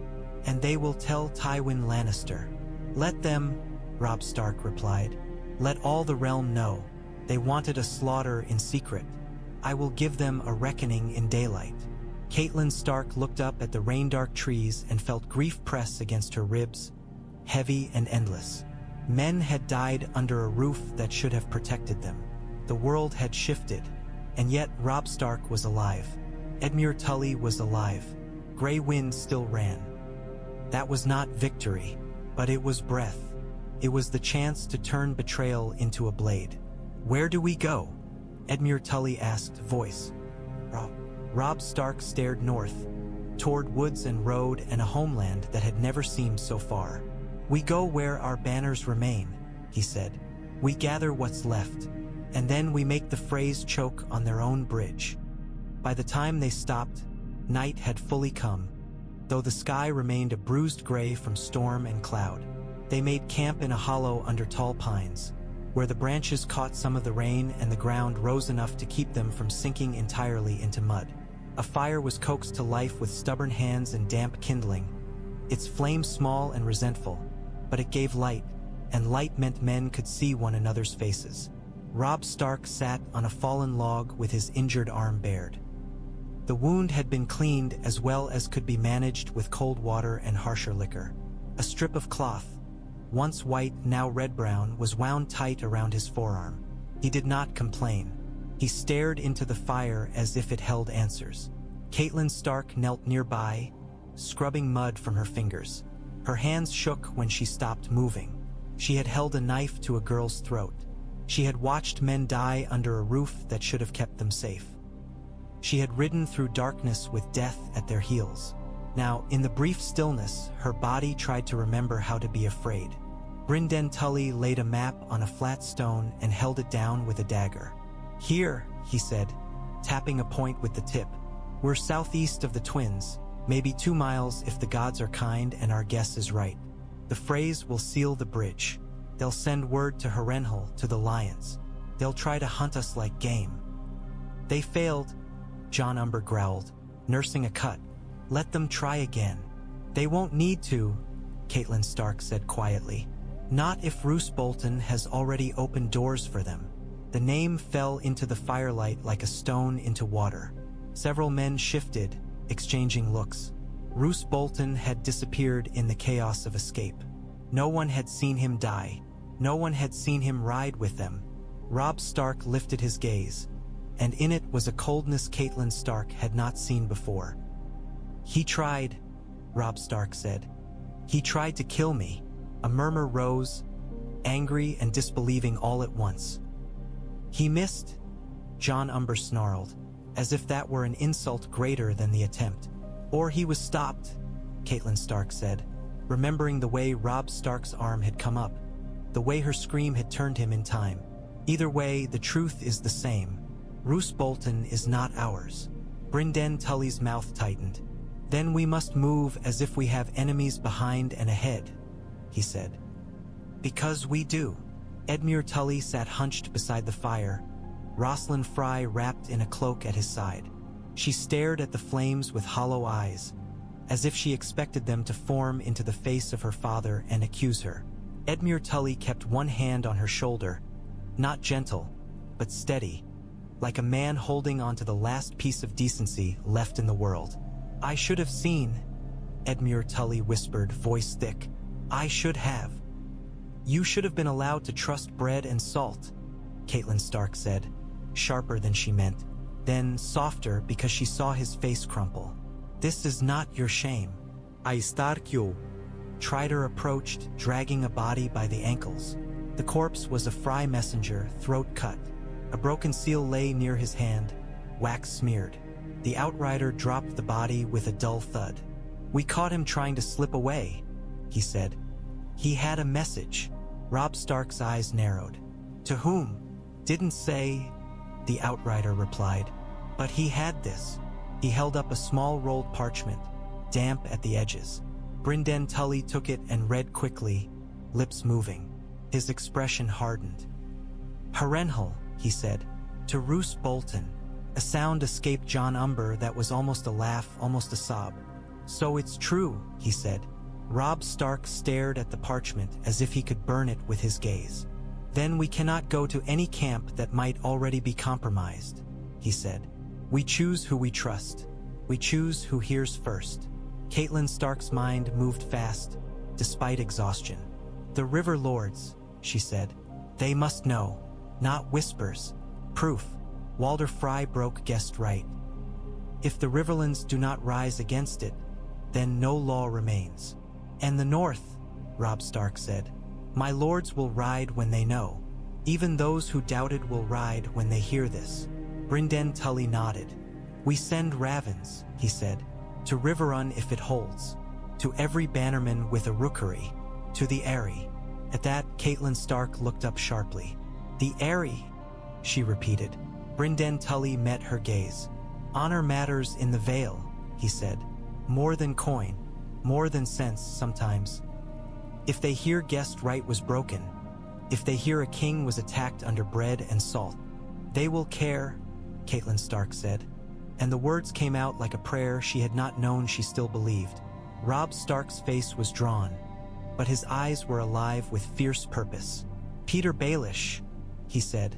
"And they will tell Tywin Lannister." "Let them," Robb Stark replied. "Let all the realm know. They wanted a slaughter in secret. I will give them a reckoning in daylight." Catelyn Stark looked up at the rain-dark trees and felt grief press against her ribs, heavy and endless. Men had died under a roof that should have protected them. The world had shifted, and yet Robb Stark was alive. Edmure Tully was alive. Grey Wind still ran. That was not victory, but it was breath. It was the chance to turn betrayal into a blade. "Where do we go?" Edmure Tully asked, voice. Robb Stark stared north, toward woods and road and a homeland that had never seemed so far. "We go where our banners remain," he said. "We gather what's left, and then we make the Freys choke on their own bridge." By the time they stopped, night had fully come, though the sky remained a bruised gray from storm and cloud. They made camp in a hollow under tall pines, where the branches caught some of the rain and the ground rose enough to keep them from sinking entirely into mud. A fire was coaxed to life with stubborn hands and damp kindling, its flame small and resentful, but it gave light, and light meant men could see one another's faces. Robb Stark sat on a fallen log with his injured arm bared. The wound had been cleaned as well as could be managed with cold water and harsher liquor. A strip of cloth, once white, now red-brown, was wound tight around his forearm. He did not complain. He stared into the fire as if it held answers. Catelyn Stark knelt nearby, scrubbing mud from her fingers. Her hands shook when she stopped moving. She had held a knife to a girl's throat. She had watched men die under a roof that should have kept them safe. She had ridden through darkness with death at their heels. Now, in the brief stillness, her body tried to remember how to be afraid. Brynden Tully laid a map on a flat stone and held it down with a dagger. "Here," he said, tapping a point with the tip. "We're southeast of the Twins, maybe 2 miles if the gods are kind and our guess is right. The Freys will seal the bridge. They'll send word to Harrenhal, to the lions. They'll try to hunt us like game." "They failed," Jon Umber growled, nursing a cut. "Let them try again." "They won't need to," Catelyn Stark said quietly. "Not if Roose Bolton has already opened doors for them." The name fell into the firelight like a stone into water. Several men shifted, exchanging looks. Roose Bolton had disappeared in the chaos of escape. No one had seen him die. No one had seen him ride with them. Robb Stark lifted his gaze, and in it was a coldness Catelyn Stark had not seen before. "He tried," Robb Stark said. "He tried to kill me." A murmur rose, angry and disbelieving all at once. "He missed," Jon Umber snarled, as if that were an insult greater than the attempt. "Or he was stopped," Catelyn Stark said, remembering the way Robb Stark's arm had come up, the way her scream had turned him in time. "Either way, the truth is the same. Roose Bolton is not ours." Brynden Tully's mouth tightened. "Then we must move as if we have enemies behind and ahead," he said. "Because we do." Edmure Tully sat hunched beside the fire, Rosalind Frey wrapped in a cloak at his side. She stared at the flames with hollow eyes, as if she expected them to form into the face of her father and accuse her. Edmure Tully kept one hand on her shoulder, not gentle, but steady, like a man holding onto the last piece of decency left in the world. "I should have seen," Edmure Tully whispered, voice thick. "I should have." "You should have been allowed to trust bread and salt," Catelyn Stark said, sharper than she meant, then softer because she saw his face crumple. "This is not your shame." "I Stark you," Trider approached, dragging a body by the ankles. The corpse was a Frey messenger, throat cut. A broken seal lay near his hand, wax smeared. The outrider dropped the body with a dull thud. "We caught him trying to slip away," he said. "He had a message." Robb Stark's eyes narrowed. "To whom?" "Didn't say," the outrider replied. "But he had this." He held up a small rolled parchment, damp at the edges. Brynden Tully took it and read quickly, lips moving. His expression hardened. "Harrenhal," he said, "to Roose Bolton." A sound escaped John Umber that was almost a laugh, almost a sob. "So it's true," he said. Robb Stark stared at the parchment as if he could burn it with his gaze. "Then we cannot go to any camp that might already be compromised," he said. "We choose who we trust. We choose who hears first." Catelyn Stark's mind moved fast, despite exhaustion. "The River Lords," she said. "They must know. Not whispers. Proof." Walder Frey broke guest right. "If the Riverlands do not rise against it, then no law remains." "And the North," Robb Stark said. "My lords will ride when they know. Even those who doubted will ride when they hear this." Brynden Tully nodded. "We send ravens," he said, "to Riverrun if it holds, to every bannerman with a rookery, to the Eyrie." At that, Catelyn Stark looked up sharply. "The Eyrie," she repeated. Brynden Tully met her gaze. "Honor matters in the Vale," he said. "More than coin, more than sense sometimes. If they hear guest right was broken, if they hear a king was attacked under bread and salt, they will care," Catelyn Stark said. And the words came out like a prayer she had not known she still believed. Robb Stark's face was drawn, but his eyes were alive with fierce purpose. "Peter Baelish," he said,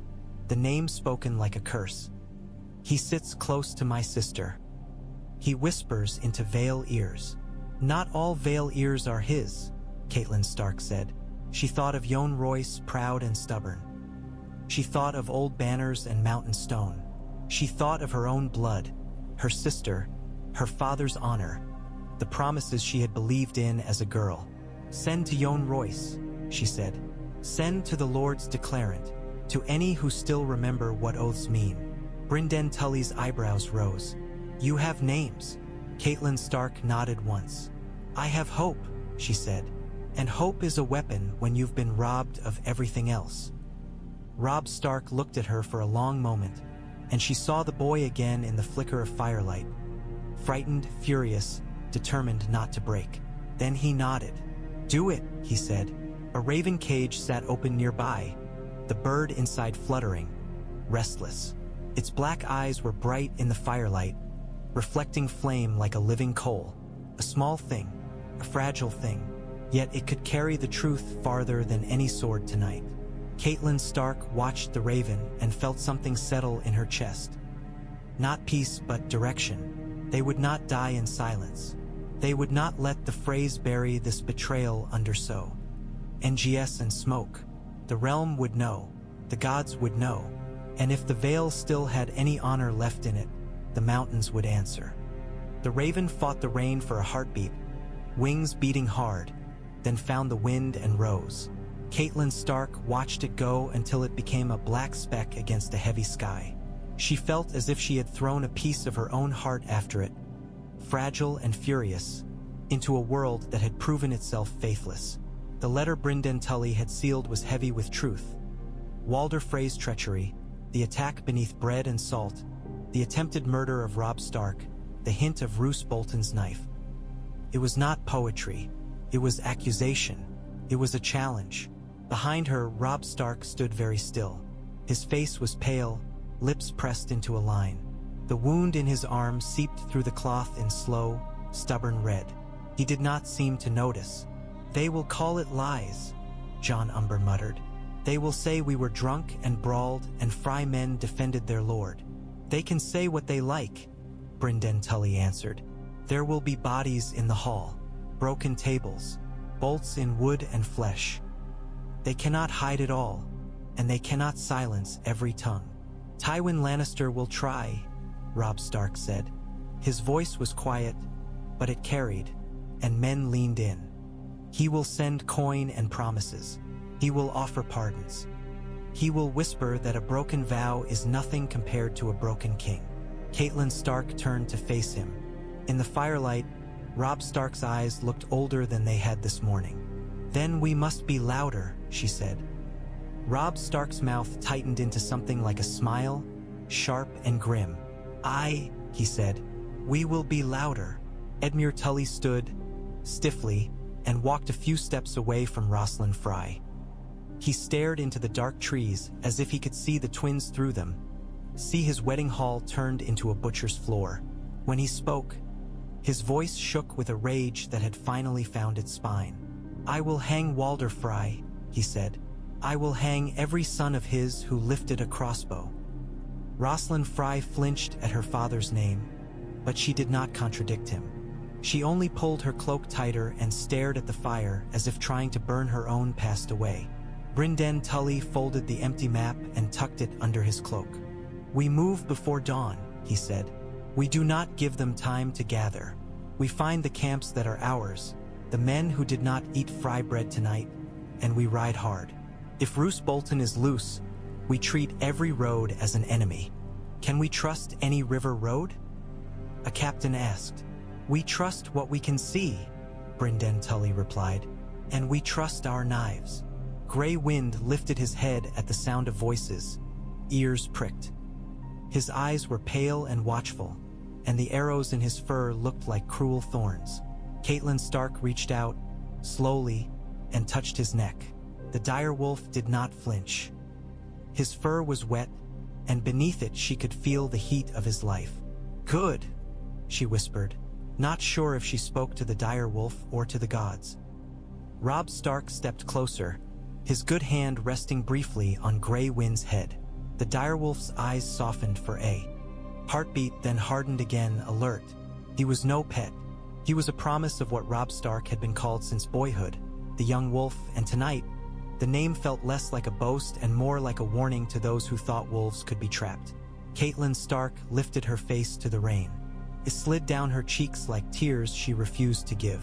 the name spoken like a curse. "He sits close to my sister. He whispers into Vale ears." "Not all Vale ears are his," Catelyn Stark said. She thought of Yohn Royce, proud and stubborn. She thought of old banners and mountain stone. She thought of her own blood, her sister, her father's honor, the promises she had believed in as a girl. "Send to Yohn Royce," she said. "Send to the Lord's declarant, to any who still remember what oaths mean." Brynden Tully's eyebrows rose. "You have names." Catelyn Stark nodded once. "I have hope," she said. "And hope is a weapon when you've been robbed of everything else." Robb Stark looked at her for a long moment, and she saw the boy again in the flicker of firelight. Frightened, furious, determined not to break. Then he nodded. "Do it," he said. A raven cage sat open nearby, the bird inside fluttering, restless. Its black eyes were bright in the firelight, reflecting flame like a living coal. A small thing, a fragile thing, yet it could carry the truth farther than any sword tonight. Catelyn Stark watched the raven and felt something settle in her chest. Not peace, but direction. They would not die in silence. They would not let the Freys bury this betrayal under so. NGS and smoke. The realm would know. The gods would know. And if the Vale still had any honor left in it, the mountains would answer. The raven fought the rain for a heartbeat, wings beating hard, then found the wind and rose. Catelyn Stark watched it go until it became a black speck against a heavy sky. She felt as if she had thrown a piece of her own heart after it, fragile and furious, into a world that had proven itself faithless. The letter Brynden Tully had sealed was heavy with truth. Walder Frey's treachery, the attack beneath bread and salt, the attempted murder of Robb Stark, the hint of Roose Bolton's knife. It was not poetry. It was accusation. It was a challenge. Behind her, Robb Stark stood very still. His face was pale, lips pressed into a line. The wound in his arm seeped through the cloth in slow, stubborn red. He did not seem to notice. "They will call it lies," John Umber muttered. "They will say we were drunk and brawled and Frey men defended their lord." "They can say what they like," Brynden Tully answered. "There will be bodies in the hall, broken tables, bolts in wood and flesh. They cannot hide it all, and they cannot silence every tongue." "Tywin Lannister will try," Robb Stark said. His voice was quiet, but it carried, and men leaned in. He will send coin and promises. He will offer pardons. He will whisper that a broken vow is nothing compared to a broken king. Catelyn Stark turned to face him. In the firelight, Robb Stark's eyes looked older than they had this morning. "Then we must be louder," she said. Robb Stark's mouth tightened into something like a smile, sharp and grim. "Aye," he said, "we will be louder." Edmure Tully stood, stiffly, and walked a few steps away from Rosalind Frey. He stared into the dark trees as if he could see the twins through them, see his wedding hall turned into a butcher's floor. When he spoke, his voice shook with a rage that had finally found its spine. "I will hang Walder Frey," he said. "I will hang every son of his who lifted a crossbow." Rosalind Frey flinched at her father's name, but she did not contradict him. She only pulled her cloak tighter and stared at the fire as if trying to burn her own past away. Brynden Tully folded the empty map and tucked it under his cloak. "We move before dawn," he said. "We do not give them time to gather. We find the camps that are ours, the men who did not eat fry bread tonight, and we ride hard. If Roose Bolton is loose, we treat every road as an enemy." "Can we trust any river road?" a captain asked. "We trust what we can see," Brynden Tully replied, "and we trust our knives." Grey Wind lifted his head at the sound of voices, ears pricked. His eyes were pale and watchful, and the arrows in his fur looked like cruel thorns. Catelyn Stark reached out, slowly, and touched his neck. The direwolf did not flinch. His fur was wet, and beneath it she could feel the heat of his life. "Good," she whispered, not sure if she spoke to the direwolf or to the gods. Robb Stark stepped closer, his good hand resting briefly on Grey Wind's head. The direwolf's eyes softened for a heartbeat, then hardened again, alert. He was no pet. He was a promise of what Robb Stark had been called since boyhood, the young wolf, and tonight, the name felt less like a boast and more like a warning to those who thought wolves could be trapped. Catelyn Stark lifted her face to the rain. It slid down her cheeks like tears she refused to give.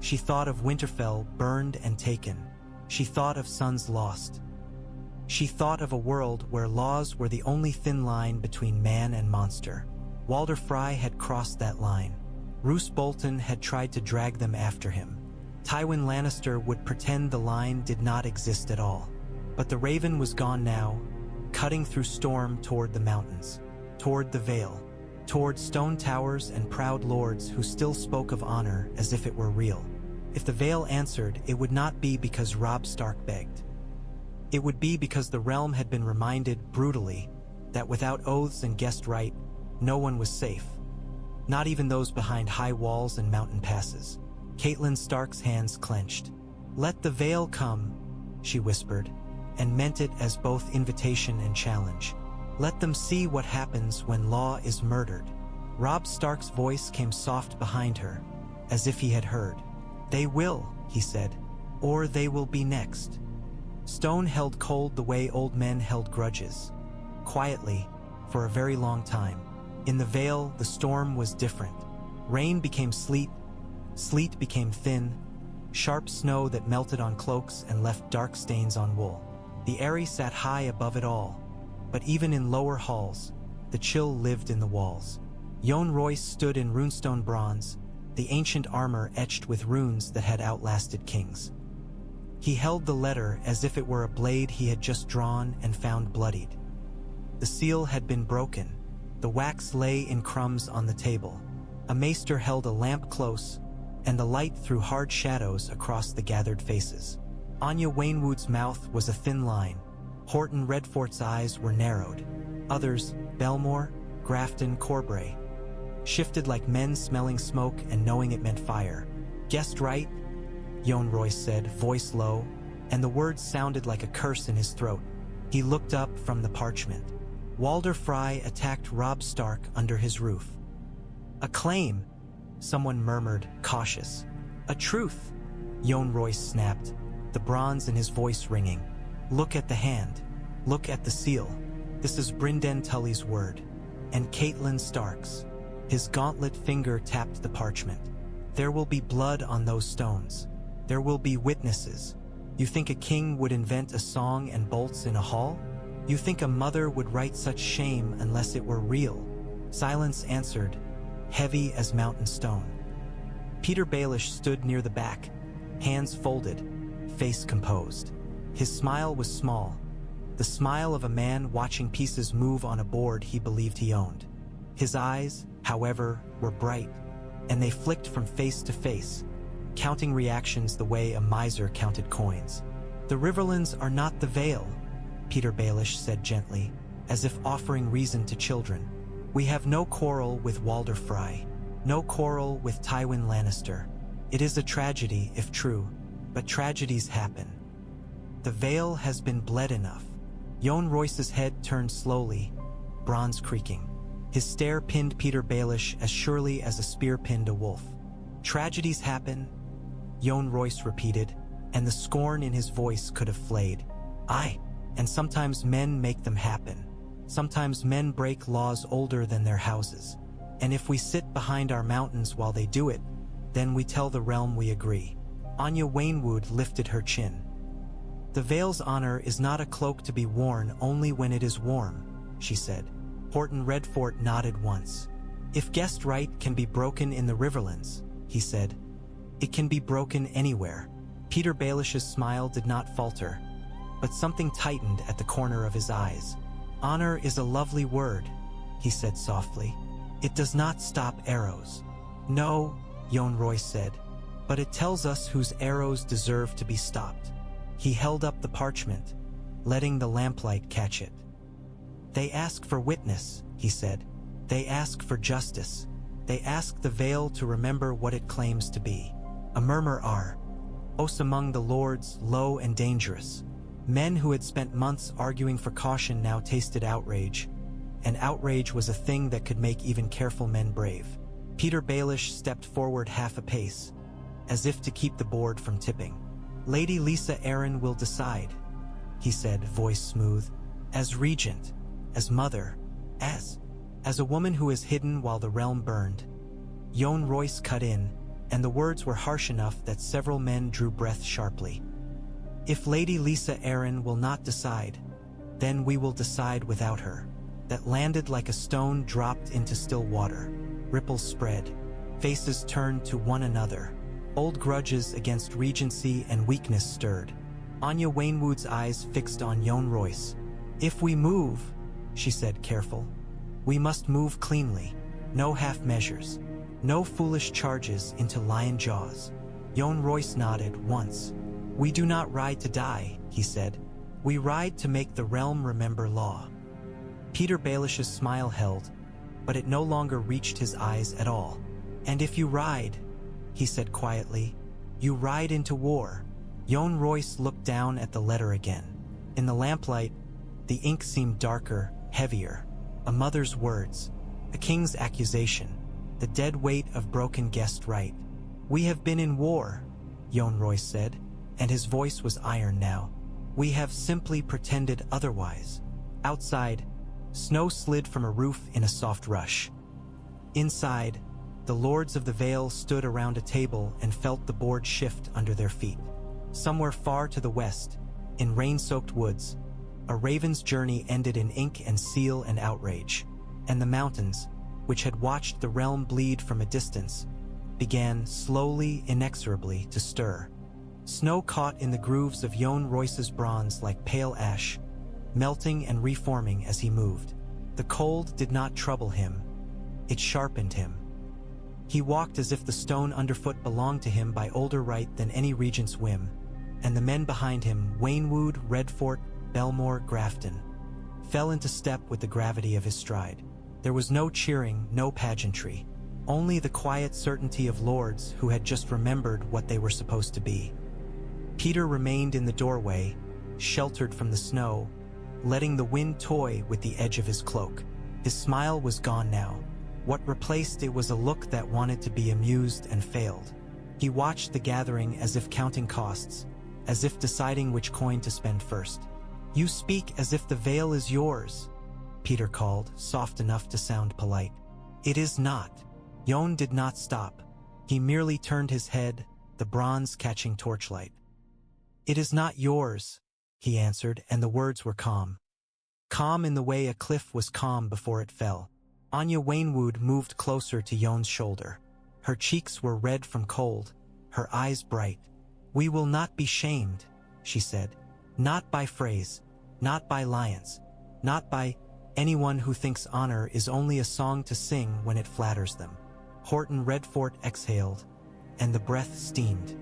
She thought of Winterfell burned and taken. She thought of sons lost. She thought of a world where laws were the only thin line between man and monster. Walder Frey had crossed that line. Roose Bolton had tried to drag them after him. Tywin Lannister would pretend the line did not exist at all. But the Raven was gone now, cutting through storm toward the mountains, toward the Vale, toward stone towers and proud lords who still spoke of honor as if it were real. If the Vale answered, it would not be because Robb Stark begged. It would be because the realm had been reminded brutally that without oaths and guest right, no one was safe. Not even those behind high walls and mountain passes. Catelyn Stark's hands clenched. "Let the Vale come," she whispered, and meant it as both invitation and challenge. "Let them see what happens when law is murdered." Robb Stark's voice came soft behind her, as if he had heard. "They will," he said, "or they will be next." Stone held cold the way old men held grudges. Quietly, for a very long time. In the Vale, the storm was different. Rain became sleet, sleet became thin, sharp snow that melted on cloaks and left dark stains on wool. The Eyrie sat high above it all, but even in lower halls, the chill lived in the walls. Jon Royce stood in runestone bronze, the ancient armor etched with runes that had outlasted kings. He held the letter as if it were a blade he had just drawn and found bloodied. The seal had been broken. The wax lay in crumbs on the table. A maester held a lamp close, and the light threw hard shadows across the gathered faces. Anya Wainwood's mouth was a thin line. Horton Redfort's eyes were narrowed. Others, Belmore, Grafton, Corbray, shifted like men smelling smoke and knowing it meant fire. "Guessed right?" Jon Royce said, voice low, and the words sounded like a curse in his throat. He looked up from the parchment. Walder Frey attacked Robb Stark under his roof. "A claim," someone murmured, cautious. "A truth," Jon Royce snapped, the bronze in his voice ringing. "Look at the hand. Look at the seal. This is Brynden Tully's word. And Catelyn Stark's." His gauntlet finger tapped the parchment. "There will be blood on those stones. There will be witnesses. You think a king would invent a song and bolts in a hall? You think a mother would write such shame unless it were real? Silence answered, heavy as mountain stone. Peter Baelish stood near the back, hands folded, face composed. His smile was small, the smile of a man watching pieces move on a board he believed he owned. His eyes, however, were bright, and they flicked from face to face, counting reactions the way a miser counted coins. The Riverlands are not the Vale, Peter Baelish said gently, as if offering reason to children. We have no quarrel with Walder Frey, no quarrel with Tywin Lannister. It is a tragedy, if true, but tragedies happen. The Vale has been bled enough. Jon Royce's head turned slowly, bronze creaking. His stare pinned Peter Baelish as surely as a spear pinned a wolf. Tragedies happen, Jon Royce repeated, and the scorn in his voice could have flayed. Aye, and sometimes men make them happen. Sometimes men break laws older than their houses. And if we sit behind our mountains while they do it, then we tell the realm we agree. Anya Waynwood lifted her chin. The Vale's honor is not a cloak to be worn only when it is warm, she said. Horton Redfort nodded once. If guest right can be broken in the Riverlands, he said, it can be broken anywhere. Peter Baelish's smile did not falter, but something tightened at the corner of his eyes. Honor is a lovely word, he said softly. It does not stop arrows. No, Jon Royce said, but it tells us whose arrows deserve to be stopped. He held up the parchment, letting the lamplight catch it. They ask for witness, he said. They ask for justice. They ask the Vale to remember what it claims to be. A murmur are. Os among the lords, low and dangerous. Men who had spent months arguing for caution now tasted outrage, and outrage was a thing that could make even careful men brave. Peter Baelish stepped forward half a pace, as if to keep the board from tipping. Lady Lisa Arryn will decide, he said, voice smooth. As regent, as mother, as a woman who is hidden while the realm burned. Jon Royce cut in, and the words were harsh enough that several men drew breath sharply. If Lady Lisa Arryn will not decide, then we will decide without her. That landed like a stone dropped into still water. Ripples spread. Faces turned to one another. Old grudges against regency and weakness stirred. Anya Waynwood's eyes fixed on Jon Royce. If we move, she said careful, we must move cleanly. No half measures. No foolish charges into lion jaws. Jon Royce nodded once. We do not ride to die, he said. We ride to make the realm remember law. Peter Baelish's smile held, but it no longer reached his eyes at all. And if you ride, he said quietly, you ride into war. Jon Royce looked down at the letter again. In the lamplight, the ink seemed darker, heavier. A mother's words, a king's accusation, the dead weight of broken guest right. We have been in war, Jon Royce said, and his voice was iron now. We have simply pretended otherwise. Outside, snow slid from a roof in a soft rush. Inside, the lords of the Vale stood around a table and felt the board shift under their feet. Somewhere far to the west, in rain-soaked woods, a raven's journey ended in ink and seal and outrage, and the mountains, which had watched the realm bleed from a distance, began slowly, inexorably to stir. Snow caught in the grooves of Jon Royce's bronze like pale ash, melting and reforming as he moved. The cold did not trouble him, it sharpened him. He walked as if the stone underfoot belonged to him by older right than any regent's whim, and the men behind him, Waynwood, Redfort, Belmore, Grafton, fell into step with the gravity of his stride. There was no cheering, no pageantry, only the quiet certainty of lords who had just remembered what they were supposed to be. Peter remained in the doorway, sheltered from the snow, letting the wind toy with the edge of his cloak. His smile was gone now. What replaced it was a look that wanted to be amused and failed. He watched the gathering as if counting costs, as if deciding which coin to spend first. You speak as if the Vale is yours, Peter called, soft enough to sound polite. It is not. Jon did not stop. He merely turned his head, the bronze catching torchlight. "It is not yours," he answered, and the words were calm. Calm in the way a cliff was calm before it fell. Anya Wainwood moved closer to Yon's shoulder. Her cheeks were red from cold, her eyes bright. "We will not be shamed," she said. "Not by Freys, not by lions, not by anyone who thinks honor is only a song to sing when it flatters them." Horton Redfort exhaled, and the breath steamed.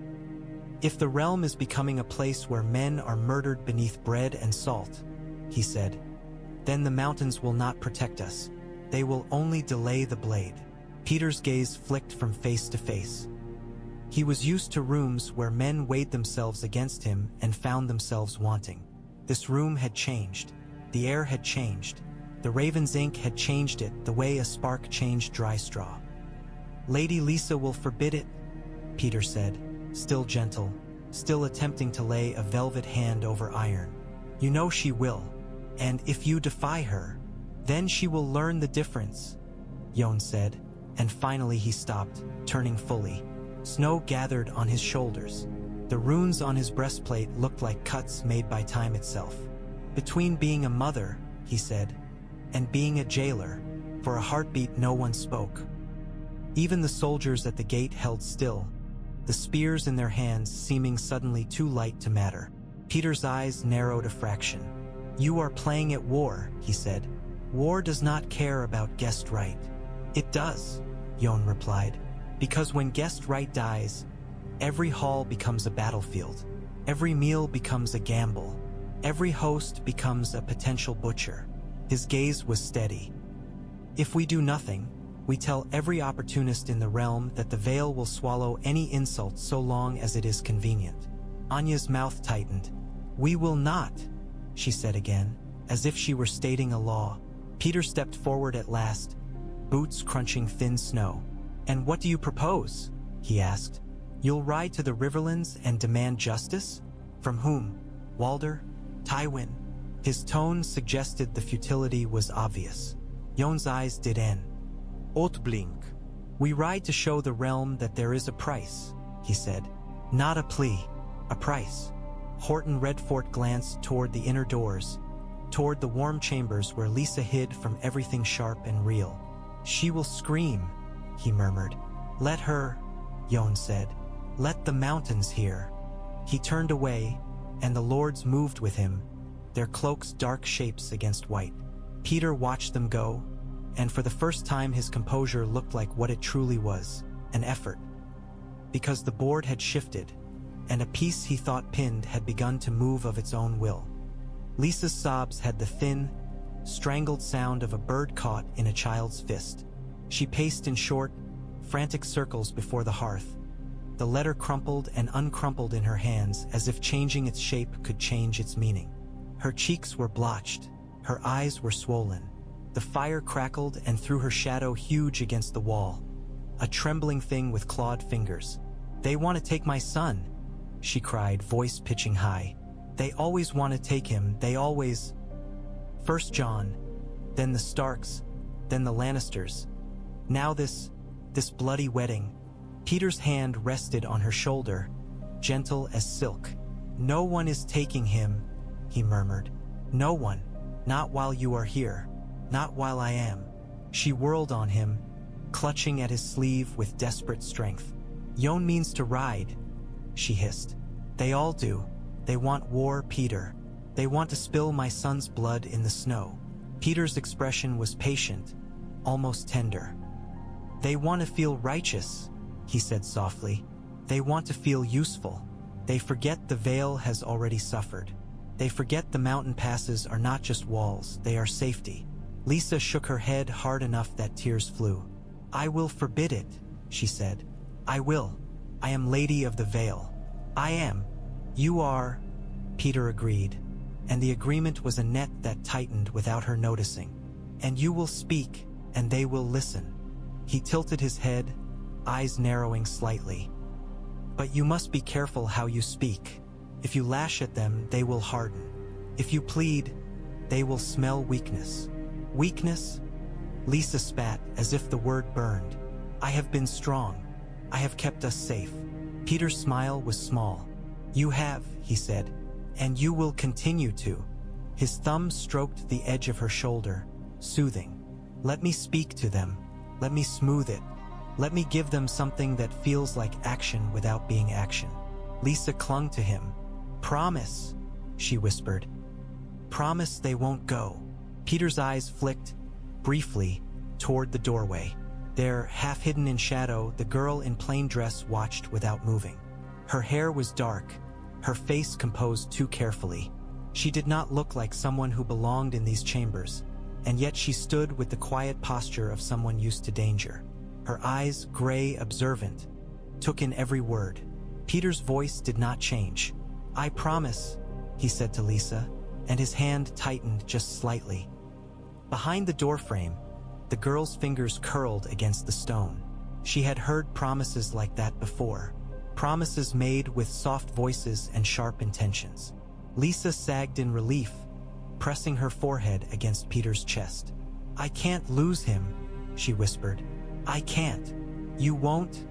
"If the realm is becoming a place where men are murdered beneath bread and salt," he said, "then the mountains will not protect us. They will only delay the blade." Peter's gaze flicked from face to face. He was used to rooms where men weighed themselves against him and found themselves wanting. This room had changed. The air had changed. The Raven's ink had changed it the way a spark changed dry straw. "Lady Lisa will forbid it," Peter said, still gentle, still attempting to lay a velvet hand over iron. "You know she will. And if you defy her, then she will learn the difference," Yon said, and finally he stopped, turning fully. Snow gathered on his shoulders. The runes on his breastplate looked like cuts made by time itself. "Between being a mother," he said, "and being a jailer, for a heartbeat no one spoke." Even the soldiers at the gate held still, the spears in their hands seeming suddenly too light to matter. Peter's eyes narrowed a fraction. "You are playing at war," he said. "War does not care about guest right." "It does," Yon replied, "because when guest right dies, every hall becomes a battlefield. Every meal becomes a gamble. Every host becomes a potential butcher." His gaze was steady. "If we do nothing, we tell every opportunist in the realm that the Vale will swallow any insult so long as it is convenient." Anya's mouth tightened. "We will not," she said again, as if she were stating a law. Peter stepped forward at last, boots crunching thin snow. "And what do you propose?" he asked. "You'll ride to the Riverlands and demand justice? From whom? Walder? Tywin?" His tone suggested the futility was obvious. Yon's eyes did in. "Oathblink. We ride to show the realm that there is a price," he said. "Not a plea, a price." Horton Redfort glanced toward the inner doors, toward the warm chambers where Lisa hid from everything sharp and real. "She will scream," he murmured. "Let her," Yon said. "Let the mountains hear." He turned away, and the lords moved with him, their cloaks dark shapes against white. Peter watched them go, and for the first time his composure looked like what it truly was, an effort. Because the board had shifted, and a piece he thought pinned had begun to move of its own will. Lisa's sobs had the thin, strangled sound of a bird caught in a child's fist. She paced in short, frantic circles before the hearth. The letter crumpled and uncrumpled in her hands as if changing its shape could change its meaning. Her cheeks were blotched, her eyes were swollen. The fire crackled and threw her shadow huge against the wall, a trembling thing with clawed fingers. "They want to take my son," she cried, voice pitching high. "They always want to take him, they always. First Jon, then the Starks, then the Lannisters. Now this bloody wedding." Peter's hand rested on her shoulder, gentle as silk. "No one is taking him," he murmured. "No one. Not while you are here. Not while I am." She whirled on him, clutching at his sleeve with desperate strength. "Yon means to ride," she hissed. "They all do. They want war, Peter. They want to spill my son's blood in the snow." Peter's expression was patient, almost tender. "They want to feel righteous," he said softly. "They want to feel useful. They forget the Vale has already suffered. They forget the mountain passes are not just walls, they are safety." Lisa shook her head hard enough that tears flew. "I will forbid it," she said. "I will. I am Lady of the Vale. I am." "You are," Peter agreed, and the agreement was a net that tightened without her noticing. "And you will speak, and they will listen." He tilted his head, eyes narrowing slightly. "But you must be careful how you speak. If you lash at them, they will harden. If you plead, they will smell weakness." "Weakness?" Lisa spat as if the word burned. "I have been strong. I have kept us safe. Peter's smile was small. "You have," he said, "and you will continue to." His thumb stroked the edge of her shoulder, soothing. "Let me speak to them. Let me smooth it. Let me give them something that feels like action without being action." Lisa clung to him. "Promise," she whispered. "Promise they won't go." Peter's eyes flicked, briefly, toward the doorway. There, half hidden in shadow, the girl in plain dress watched without moving. Her hair was dark, her face composed too carefully. She did not look like someone who belonged in these chambers, and yet she stood with the quiet posture of someone used to danger. Her eyes, gray, observant, took in every word. Peter's voice did not change. "I promise," he said to Lisa, and his hand tightened just slightly. Behind the doorframe, the girl's fingers curled against the stone. She had heard promises like that before. Promises made with soft voices and sharp intentions. Lisa sagged in relief, pressing her forehead against Peter's chest. "I can't lose him," she whispered. "I can't." "You won't?"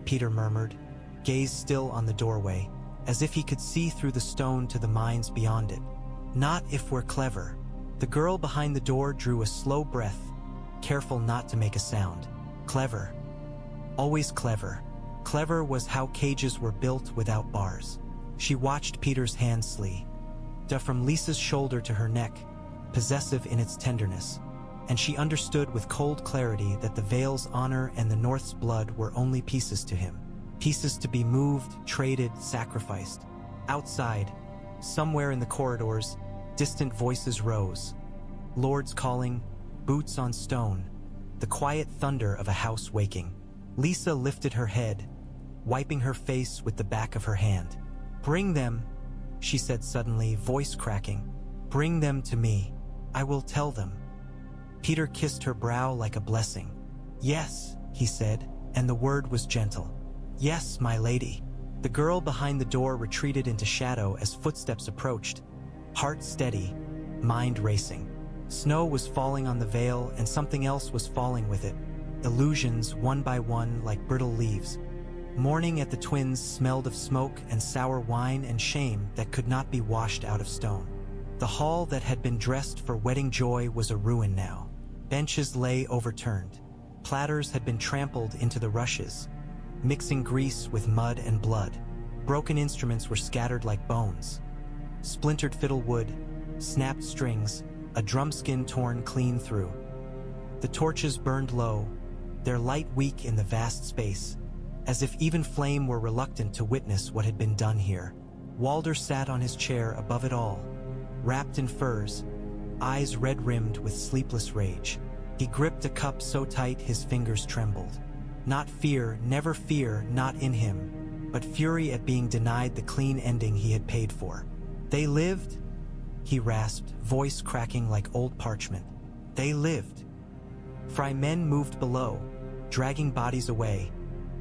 Peter murmured, gaze still on the doorway, as if he could see through the stone to the mines beyond it. "Not if we're clever." The girl behind the door drew a slow breath, careful not to make a sound. "Clever. Always clever." Clever was how cages were built without bars. She watched Peter's hand slide from Lisa's shoulder to her neck, possessive in its tenderness, and she understood with cold clarity that the Vale's honor and the North's blood were only pieces to him. Pieces to be moved, traded, sacrificed. Outside, somewhere in the corridors, distant voices rose. Lords calling, boots on stone, the quiet thunder of a house waking. Lisa lifted her head, wiping her face with the back of her hand. "Bring them," she said suddenly, voice cracking. "Bring them to me. I will tell them." Peter kissed her brow like a blessing. "Yes," he said, and the word was gentle. "Yes, my lady." The girl behind the door retreated into shadow as footsteps approached, heart steady, mind racing. Snow was falling on the Vale, and something else was falling with it. Illusions, one by one, like brittle leaves. Morning at the Twins smelled of smoke and sour wine and shame that could not be washed out of stone. The hall that had been dressed for wedding joy was a ruin now. Benches lay overturned. Platters had been trampled into the rushes, mixing grease with mud and blood. Broken instruments were scattered like bones. Splintered fiddle wood, snapped strings, a drum skin torn clean through. The torches burned low, their light weak in the vast space, as if even flame were reluctant to witness what had been done here. Walder sat on his chair above it all, wrapped in furs, eyes red-rimmed with sleepless rage. He gripped a cup so tight his fingers trembled. Not fear, never fear, not in him, but fury at being denied the clean ending he had paid for. "They lived?" he rasped, voice cracking like old parchment. "They lived." Frey men moved below, dragging bodies away,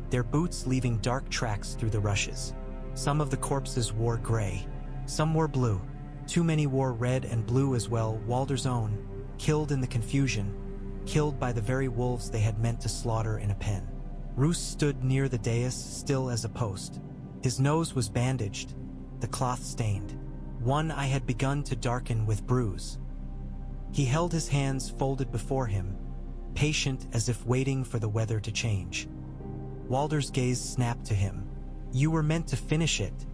their boots leaving dark tracks through the rushes. Some of the corpses wore gray. Some wore blue. Too many wore red and blue as well, Walder's own, killed in the confusion, killed by the very wolves they had meant to slaughter in a pen. Roose stood near the dais, still as a post. His nose was bandaged, the cloth stained. One eye had begun to darken with bruise. He held his hands folded before him, patient as if waiting for the weather to change. Walder's gaze snapped to him. "You were meant to finish it,"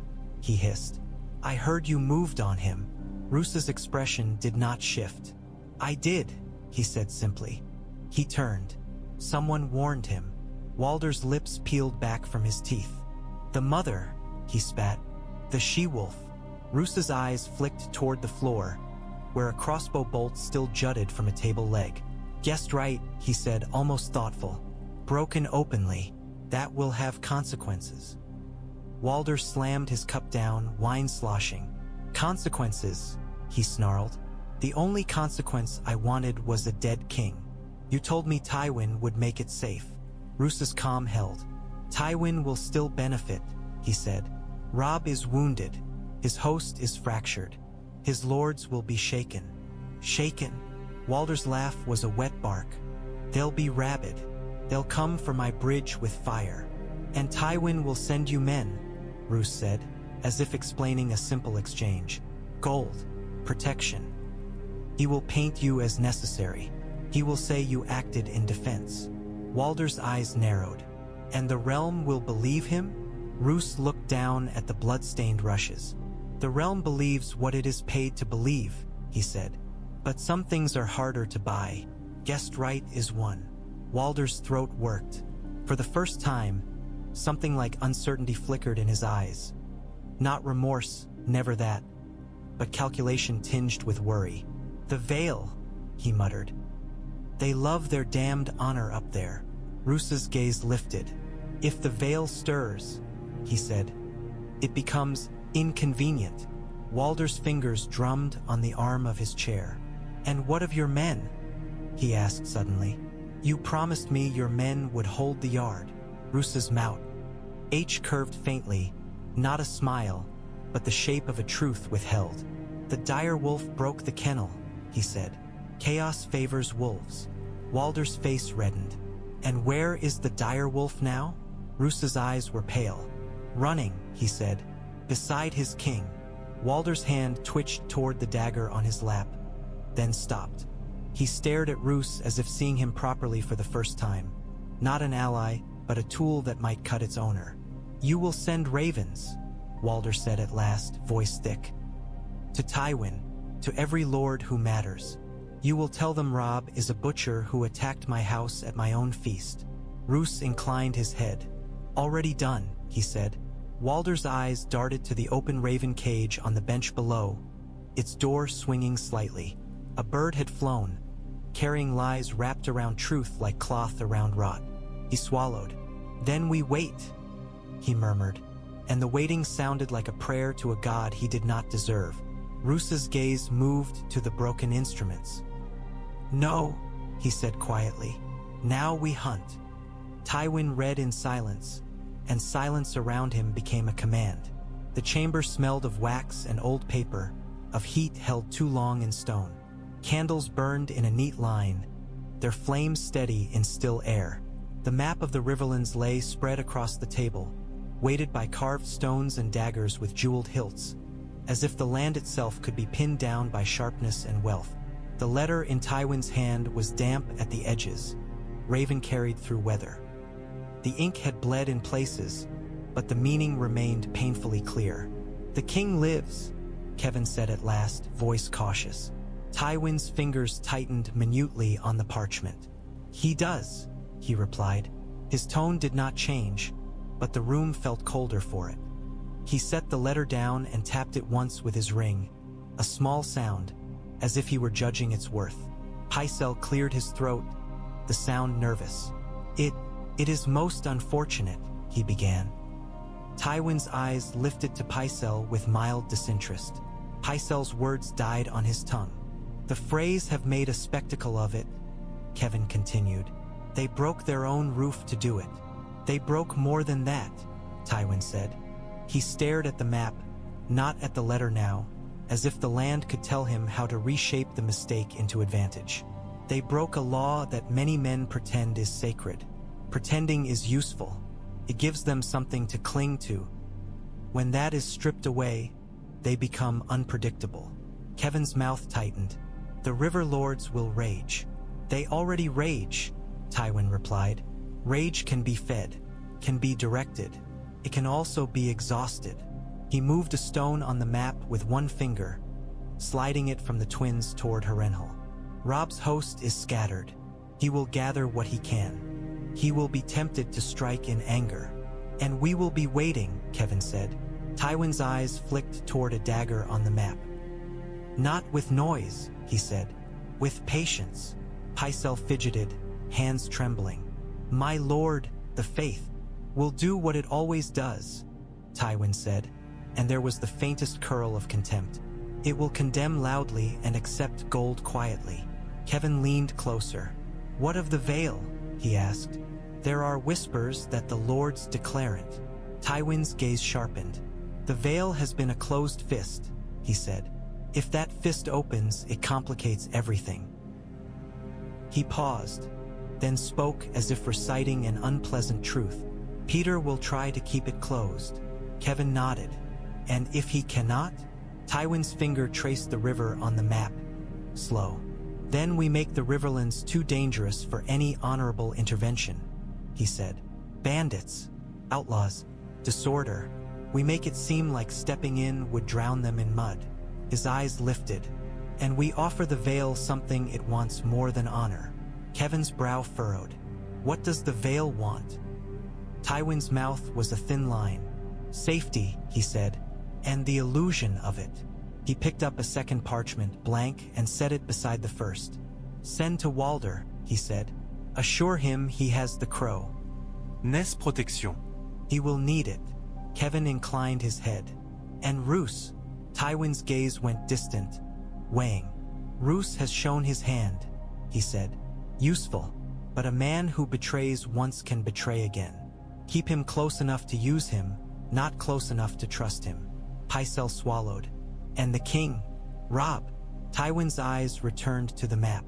he hissed. "I heard you moved on him." Roose's expression did not shift. "I did," he said simply. He turned. Someone warned him. Walder's lips peeled back from his teeth. "The mother," he spat. "The she-wolf." Roose's eyes flicked toward the floor, where a crossbow bolt still jutted from a table leg. "Guessed right," he said, almost thoughtful. "Broken openly. That will have consequences." Walder slammed his cup down, wine sloshing. "Consequences," he snarled. "The only consequence I wanted was a dead king. You told me Tywin would make it safe." Roose's calm held. "Tywin will still benefit," he said. "Robb is wounded. His host is fractured. His lords will be shaken." "Shaken?" Walder's laugh was a wet bark. "They'll be rabid. They'll come for my bridge with fire." "And Tywin will send you men," Roose said, as if explaining a simple exchange. "Gold, protection. He will paint you as necessary. He will say you acted in defense." Walder's eyes narrowed. "And the realm will believe him?" Roose looked down at the blood-stained rushes. "The realm believes what it is paid to believe," he said. "But some things are harder to buy. Guest right is one." Walder's throat worked. For the first time, something like uncertainty flickered in his eyes. Not remorse, never that, but calculation tinged with worry. "The Vale," he muttered. "They love their damned honor up there." Roose's gaze lifted. "If the Vale stirs," he said, "it becomes inconvenient." Walder's fingers drummed on the arm of his chair. "And what of your men?" he asked suddenly. "You promised me your men would hold the yard." Roose's mouth curved faintly, not a smile, but the shape of a truth withheld. "The direwolf broke the kennel," he said. "Chaos favors wolves." Walder's face reddened. "And where is the direwolf now?" Roose's eyes were pale. "Running," he said, "beside his king." Walder's hand twitched toward the dagger on his lap, then stopped. He stared at Roose as if seeing him properly for the first time. Not an ally, but a tool that might cut its owner. "You will send ravens," Walder said at last, voice thick. "To Tywin, to every lord who matters. You will tell them Robb is a butcher who attacked my house at my own feast." Roose inclined his head. "Already done," he said. Walder's eyes darted to the open raven cage on the bench below, its door swinging slightly. A bird had flown, carrying lies wrapped around truth like cloth around rot. He swallowed. "Then we wait," he murmured, and the waiting sounded like a prayer to a god he did not deserve. Roose's gaze moved to the broken instruments. "No," he said quietly. "Now we hunt." Tywin read in silence, and silence around him became a command. The chamber smelled of wax and old paper, of heat held too long in stone. Candles burned in a neat line, their flames steady in still air. The map of the Riverlands lay spread across the table, weighted by carved stones and daggers with jeweled hilts, as if the land itself could be pinned down by sharpness and wealth. The letter in Tywin's hand was damp at the edges, raven carried through weather. The ink had bled in places, but the meaning remained painfully clear. "The king lives," Kevin said at last, voice cautious. Tywin's fingers tightened minutely on the parchment. "He does," he replied. His tone did not change, but the room felt colder for it. He set the letter down and tapped it once with his ring, a small sound, as if he were judging its worth. Pycelle cleared his throat, the sound nervous. It is most unfortunate," he began. Tywin's eyes lifted to Pycelle with mild disinterest. Pycelle's words died on his tongue. "The Freys have made a spectacle of it," Kevin continued. "They broke their own roof to do it." "They broke more than that," Tywin said. He stared at the map, not at the letter now, as if the land could tell him how to reshape the mistake into advantage. "They broke a law that many men pretend is sacred. Pretending is useful. It gives them something to cling to. When that is stripped away, they become unpredictable." Kevin's mouth tightened. "The River Lords will rage." "They already rage," Tywin replied. "Rage can be fed, can be directed. It can also be exhausted." He moved a stone on the map with one finger, sliding it from the twins toward Harrenhal. "Robb's host is scattered. He will gather what he can. He will be tempted to strike in anger. And we will be waiting," Kevin said. Tywin's eyes flicked toward a dagger on the map. "Not with noise," he said. "With patience." Pycelle fidgeted, hands trembling. "My lord, the faith, will do what it always does," Tywin said, and there was the faintest curl of contempt. "It will condemn loudly and accept gold quietly." Kevin leaned closer. "What of the Vale?" he asked. "There are whispers that the lords declare it." Tywin's gaze sharpened. "The Vale has been a closed fist," he said. "If that fist opens, it complicates everything." He paused, then spoke as if reciting an unpleasant truth. Peter will try to keep it closed. Kevin nodded. And if he cannot? Tywin's finger traced the river on the map. Slow. Then we make the Riverlands too dangerous for any honorable intervention, he said. Bandits, outlaws, disorder. We make it seem like stepping in would drown them in mud. His eyes lifted. And we offer the Vale something it wants more than honor. Kevin's brow furrowed. What does the Vale want? Tywin's mouth was a thin line. Safety, he said, and the illusion of it. He picked up a second parchment, blank, and set it beside the first. Send to Walder, he said. Assure him he has the crow. N'est protection. He will need it. Kevin inclined his head. And Roose. Tywin's gaze went distant, weighing. Roose has shown his hand, he said. Useful, but a man who betrays once can betray again. Keep him close enough to use him, not close enough to trust him. Pycelle swallowed. And the king? Robb. Tywin's eyes returned to the map.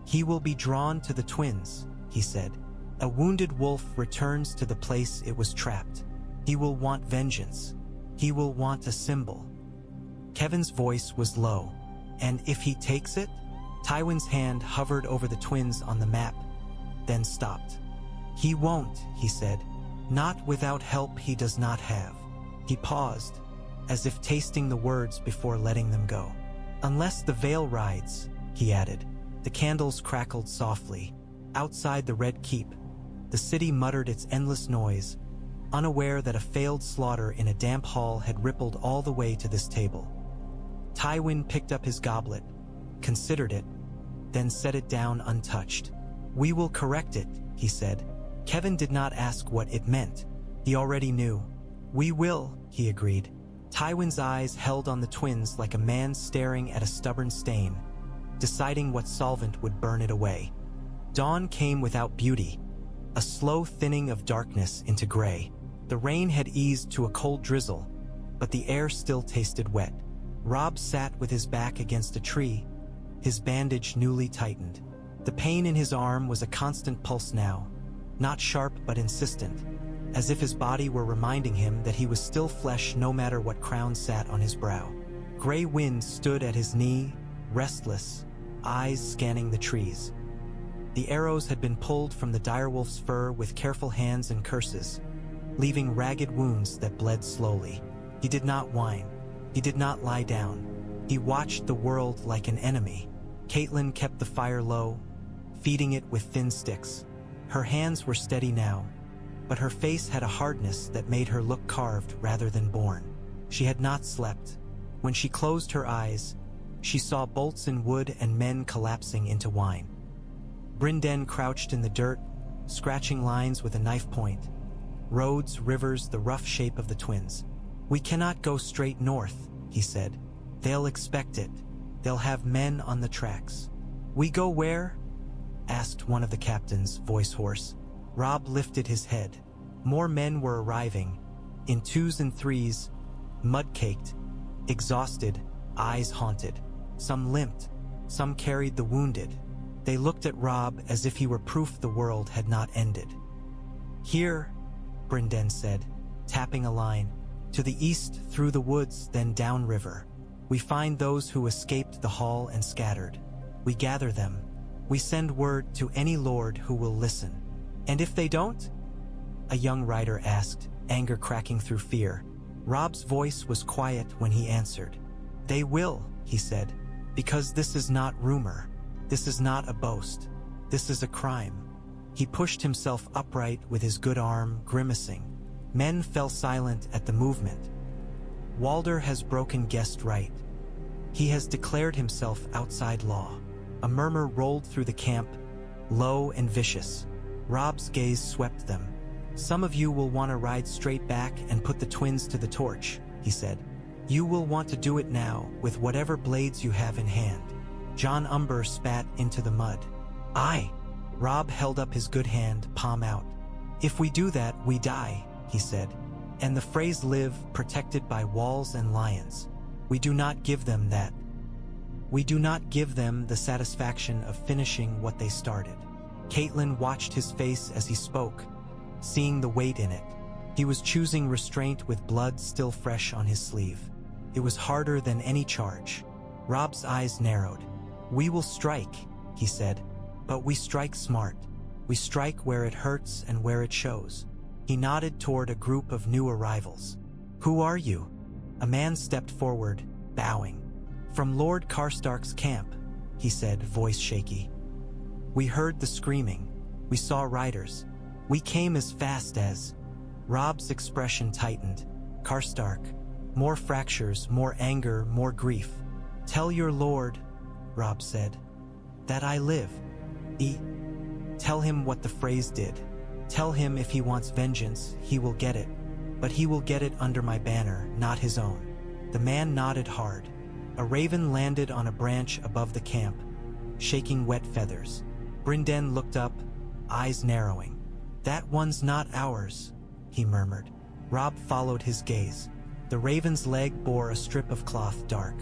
He will be drawn to the twins, he said. A wounded wolf returns to the place it was trapped. He will want vengeance. He will want a symbol. Kevin's voice was low. And if he takes it? Tywin's hand hovered over the twins on the map, then stopped. He won't, he said. Not without help he does not have. He paused, as if tasting the words before letting them go. Unless the Vale rides, he added. The candles crackled softly. Outside the Red Keep, the city muttered its endless noise, unaware that a failed slaughter in a damp hall had rippled all the way to this table. Tywin picked up his goblet, considered it, then set it down untouched. We will correct it, he said. Kevin did not ask what it meant. He already knew. We will, he agreed. Tywin's eyes held on the twins like a man staring at a stubborn stain, deciding what solvent would burn it away. Dawn came without beauty, a slow thinning of darkness into gray. The rain had eased to a cold drizzle, but the air still tasted wet. Robb sat with his back against a tree, his bandage newly tightened. The pain in his arm was a constant pulse now, not sharp but insistent, as if his body were reminding him that he was still flesh no matter what crown sat on his brow. Gray wind stood at his knee, restless, eyes scanning the trees. The arrows had been pulled from the direwolf's fur with careful hands and curses, leaving ragged wounds that bled slowly. He did not whine. He did not lie down. He watched the world like an enemy. Catelyn kept the fire low, feeding it with thin sticks. Her hands were steady now, but her face had a hardness that made her look carved rather than born. She had not slept. When she closed her eyes, she saw bolts in wood and men collapsing into wine. Brynden crouched in the dirt, scratching lines with a knife point. Roads, rivers, the rough shape of the twins. We cannot go straight north, he said. They'll expect it. They'll have men on the tracks. We go where? Asked one of the captains, voice hoarse. Robb lifted his head. More men were arriving, in twos and threes, mud-caked, exhausted, eyes haunted. Some limped, some carried the wounded. They looked at Robb as if he were proof the world had not ended. Here, Brynden said, tapping a line, to the east through the woods, then downriver. We find those who escaped the hall and scattered. We gather them. We send word to any lord who will listen. And if they don't? A young rider asked, anger cracking through fear. Robb's voice was quiet when he answered. They will, he said, because this is not rumor. This is not a boast. This is a crime. He pushed himself upright with his good arm, grimacing. Men fell silent at the movement. Walder has broken guest right. He has declared himself outside law. A murmur rolled through the camp, low and vicious. Robb's gaze swept them. Some of you will want to ride straight back and put the twins to the torch, he said. You will want to do it now, with whatever blades you have in hand. John Umber spat into the mud. Aye. Robb held up his good hand, palm out. If we do that, we die, he said. And the Freys live, protected by walls and lions. We do not give them that. We do not give them the satisfaction of finishing what they started. Catelyn watched his face as he spoke, seeing the weight in it. He was choosing restraint with blood still fresh on his sleeve. It was harder than any charge. Robb's eyes narrowed. "We will strike," he said, "but we strike smart. We strike where it hurts and where it shows." He nodded toward a group of new arrivals. "Who are you?" A man stepped forward, bowing. "From Lord Karstark's camp," he said, voice shaky. "We heard the screaming. We saw riders. We came as fast as—" Robb's expression tightened. "Karstark. More fractures, more anger, more grief." "Tell your lord," Robb said, "that I live. Tell him what the Freys did. Tell him if he wants vengeance, he will get it. But he will get it under my banner, not his own." The man nodded hard. A raven landed on a branch above the camp, shaking wet feathers. Brynden looked up, eyes narrowing. "That one's not ours," he murmured. Robb followed his gaze. The raven's leg bore a strip of cloth dark.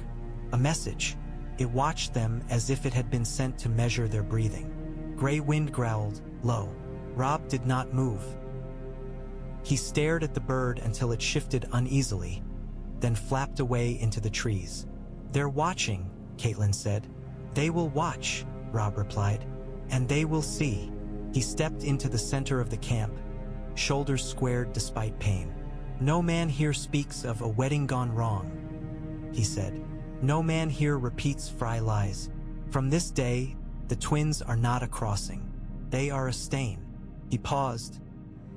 A message. It watched them as if it had been sent to measure their breathing. Grey wind growled, low. Robb did not move. He stared at the bird until it shifted uneasily, then flapped away into the trees. "They're watching," Catelyn said. "They will watch," Robb replied, "and they will see." He stepped into the center of the camp, shoulders squared despite pain. "No man here speaks of a wedding gone wrong," he said. "No man here repeats Frey lies. From this day, the twins are not a crossing. They are a stain." He paused,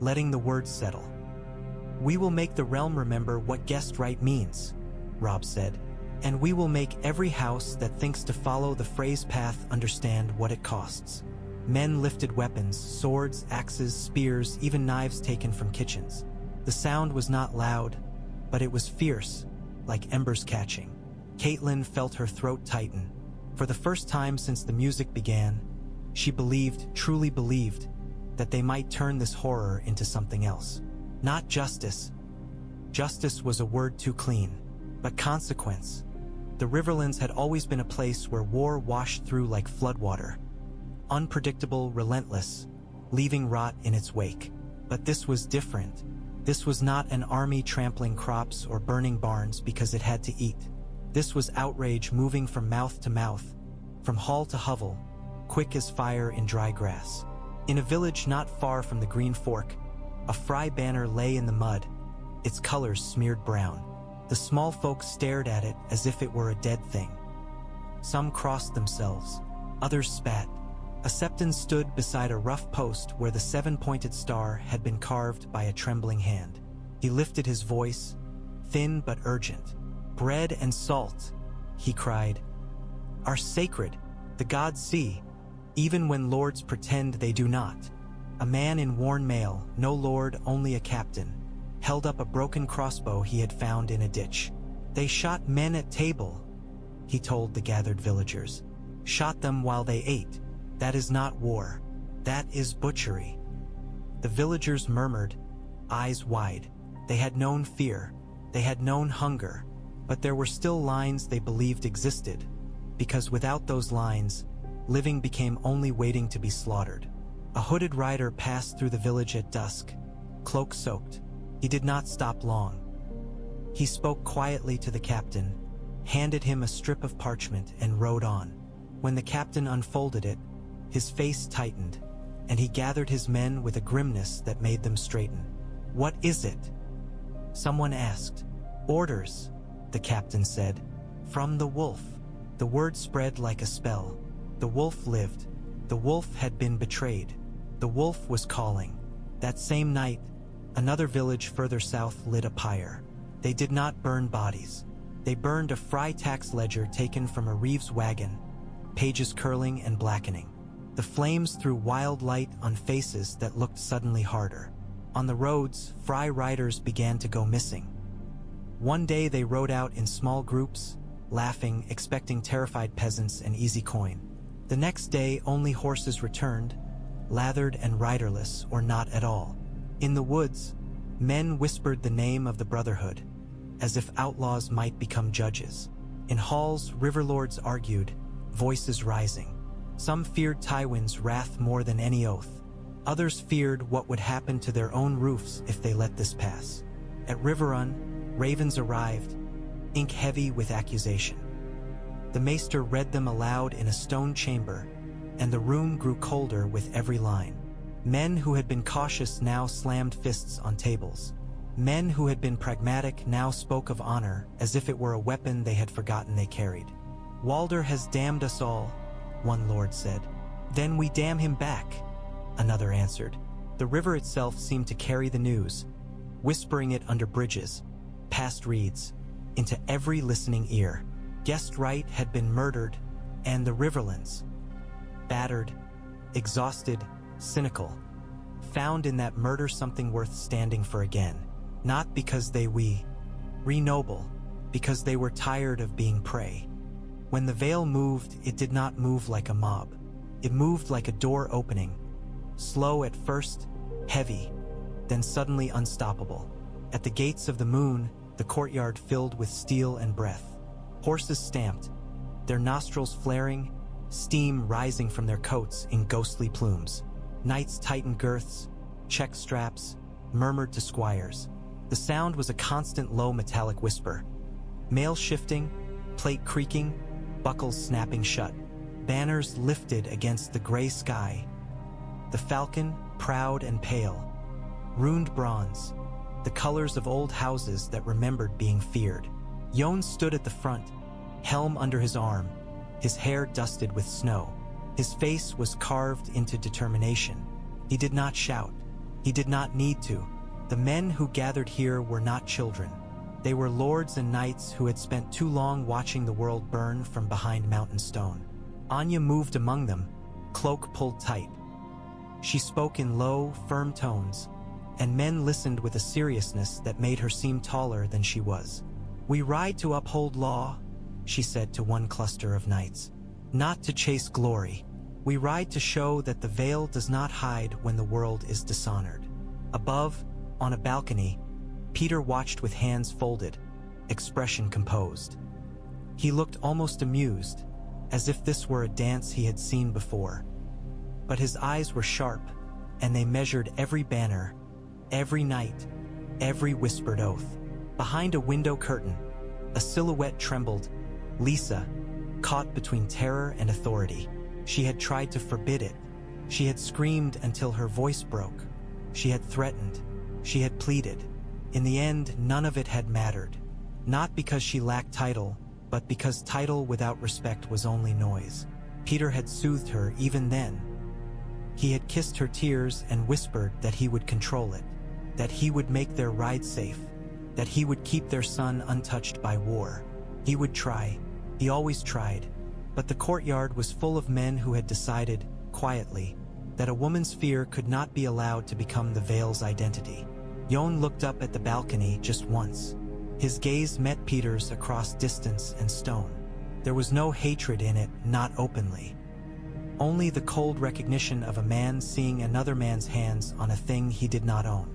letting the words settle. "We will make the realm remember what guest right means," Robb said. "And we will make every house that thinks to follow the Freys path understand what it costs." Men lifted weapons, swords, axes, spears, even knives taken from kitchens. The sound was not loud, but it was fierce, like embers catching. Catelyn felt her throat tighten. For the first time since the music began, she believed, truly believed, that they might turn this horror into something else. Not justice. Justice was a word too clean, but consequence. The Riverlands had always been a place where war washed through like floodwater. Unpredictable, relentless, leaving rot in its wake. But this was different. This was not an army trampling crops or burning barns because it had to eat. This was outrage moving from mouth to mouth, from hall to hovel, quick as fire in dry grass. In a village not far from the Green Fork, a Frey banner lay in the mud, its colors smeared brown. The small folk stared at it as if it were a dead thing. Some crossed themselves, others spat. A septon stood beside a rough post where the seven-pointed star had been carved by a trembling hand. He lifted his voice, thin but urgent. "Bread and salt," he cried, "are sacred. The gods see, even when lords pretend they do not." A man in worn mail, no lord, only a captain, held up a broken crossbow he had found in a ditch. "They shot men at table," he told the gathered villagers. "Shot them while they ate. That is not war. That is butchery." The villagers murmured, eyes wide. They had known fear. They had known hunger. But there were still lines they believed existed, because without those lines, living became only waiting to be slaughtered. A hooded rider passed through the village at dusk, cloak soaked. He did not stop long. He spoke quietly to the captain, handed him a strip of parchment, and rode on. When the captain unfolded it, his face tightened, and he gathered his men with a grimness that made them straighten. "What is it?" someone asked. "Orders," the captain said. "From the wolf." The word spread like a spell. The wolf lived. The wolf had been betrayed. The wolf was calling. That same night, another village further south lit a pyre. They did not burn bodies. They burned a Frey tax ledger taken from a Reeves wagon, pages curling and blackening. The flames threw wild light on faces that looked suddenly harder. On the roads, Frey riders began to go missing. One day they rode out in small groups, laughing, expecting terrified peasants and easy coin. The next day only horses returned, lathered and riderless or not at all. In the woods, men whispered the name of the Brotherhood, as if outlaws might become judges. In halls, riverlords argued, voices rising. Some feared Tywin's wrath more than any oath. Others feared what would happen to their own roofs if they let this pass. At Riverrun, ravens arrived, ink heavy with accusation. The maester read them aloud in a stone chamber, and the room grew colder with every line. Men who had been cautious now slammed fists on tables. Men who had been pragmatic now spoke of honor as if it were a weapon they had forgotten they carried. "Walder has damned us all," one lord said. "Then we damn him back," another answered. The river itself seemed to carry the news, whispering it under bridges, past reeds, into every listening ear. Guest Right had been murdered, and the Riverlands, battered, exhausted, cynical, found in that murder something worth standing for again. Not because they re-noble, because they were tired of being prey. When the Vale moved, it did not move like a mob. It moved like a door opening, slow at first, heavy, then suddenly unstoppable. At the gates of the moon, the courtyard filled with steel and breath. Horses stamped, their nostrils flaring, steam rising from their coats in ghostly plumes. Knights tightened girths, checked straps, murmured to squires. The sound was a constant low metallic whisper. Mail shifting, plate creaking, buckles snapping shut. Banners lifted against the gray sky. The Falcon, proud and pale. Runed bronze, the colors of old houses that remembered being feared. Jon stood at the front, helm under his arm, his hair dusted with snow. His face was carved into determination. He did not shout. He did not need to. The men who gathered here were not children. They were lords and knights who had spent too long watching the world burn from behind mountain stone. Anya moved among them, cloak pulled tight. She spoke in low, firm tones, and men listened with a seriousness that made her seem taller than she was. "We ride to uphold law," she said to one cluster of knights. "Not to chase glory. We ride to show that the Vale does not hide when the world is dishonored." Above, on a balcony, Peter watched with hands folded, expression composed. He looked almost amused, as if this were a dance he had seen before. But his eyes were sharp, and they measured every banner, every knight, every whispered oath. Behind a window curtain, a silhouette trembled, Lisa, caught between terror and authority. She had tried to forbid it. She had screamed until her voice broke. She had threatened. She had pleaded. In the end, none of it had mattered. Not because she lacked title, but because title without respect was only noise. Peter had soothed her even then. He had kissed her tears and whispered that he would control it, that he would make their ride safe, that he would keep their son untouched by war. He would try. He always tried. But the courtyard was full of men who had decided, quietly, that a woman's fear could not be allowed to become the Vale's identity. Jon looked up at the balcony just once. His gaze met Peter's across distance and stone. There was no hatred in it, not openly. Only the cold recognition of a man seeing another man's hands on a thing he did not own.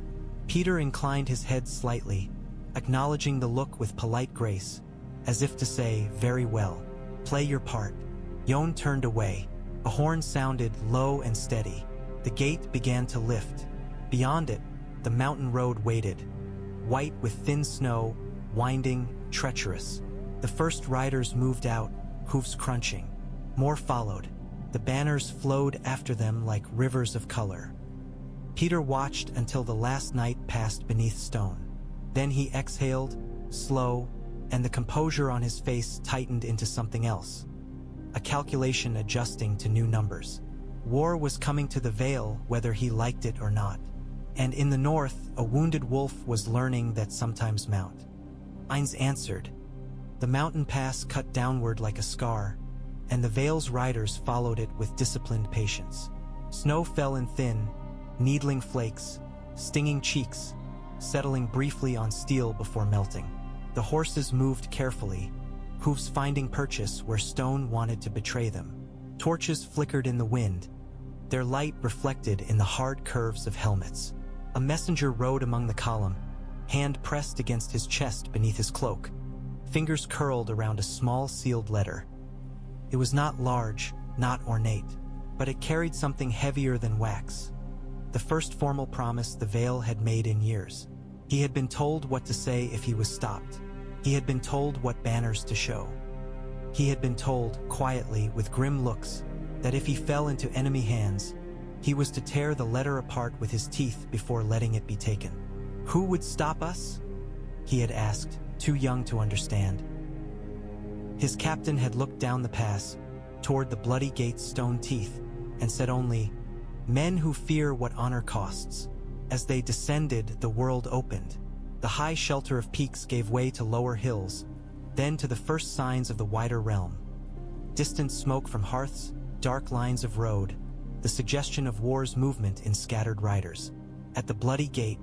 Peter inclined his head slightly, acknowledging the look with polite grace, as if to say, "Very well. Play your part." Jon turned away. A horn sounded low and steady. The gate began to lift. Beyond it, the mountain road waited, white with thin snow, winding, treacherous. The first riders moved out, hoofs crunching. More followed. The banners flowed after them like rivers of color. Peter watched until the last knight passed beneath stone. Then he exhaled, slow, and the composure on his face tightened into something else. A calculation adjusting to new numbers. War was coming to the Vale whether he liked it or not. And in the north, a wounded wolf was learning that sometimes mount. Ainz answered. The mountain pass cut downward like a scar, and the Vale's riders followed it with disciplined patience. Snow fell in thin, needling flakes, stinging cheeks, settling briefly on steel before melting. The horses moved carefully, hoofs finding purchase where stone wanted to betray them. Torches flickered in the wind, their light reflected in the hard curves of helmets. A messenger rode among the column, hand pressed against his chest beneath his cloak, fingers curled around a small sealed letter. It was not large, not ornate, but it carried something heavier than wax. the first formal promise the Vale had made in years. He had been told what to say if he was stopped. He had been told what banners to show. He had been told, quietly, with grim looks, that if he fell into enemy hands, he was to tear the letter apart with his teeth before letting it be taken. Who would stop us? He had asked, too young to understand. His captain had looked down the pass, toward the bloody gate's stone teeth, and said only, "Men who fear what honor costs." As they descended, the world opened. The high shelter of peaks gave way to lower hills, then to the first signs of the wider realm. Distant smoke from hearths, dark lines of road, the suggestion of war's movement in scattered riders. At the bloody gate,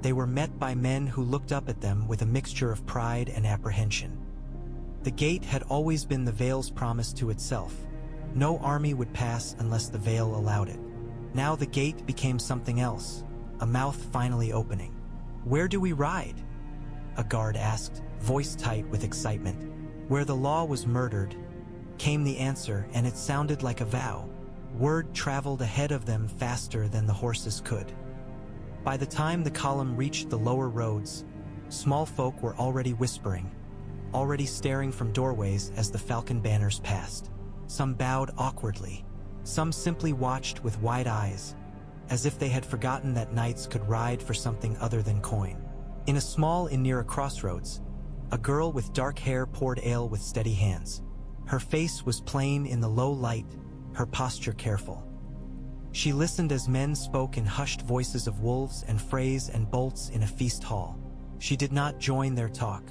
they were met by men who looked up at them with a mixture of pride and apprehension. The gate had always been the Vale's promise to itself. No army would pass unless the Vale allowed it. Now the gate became something else, a mouth finally opening. "Where do we ride?" a guard asked, voice tight with excitement. "Where the law was murdered," came the answer, and it sounded like a vow. Word traveled ahead of them faster than the horses could. By the time the column reached the lower roads, small folk were already whispering, already staring from doorways as the Falcon banners passed. Some bowed awkwardly. Some simply watched with wide eyes, as if they had forgotten that knights could ride for something other than coin. In a small inn near a crossroads, a girl with dark hair poured ale with steady hands. Her face was plain in the low light, her posture careful. She listened as men spoke in hushed voices of wolves and Freys and bolts in a feast hall. She did not join their talk.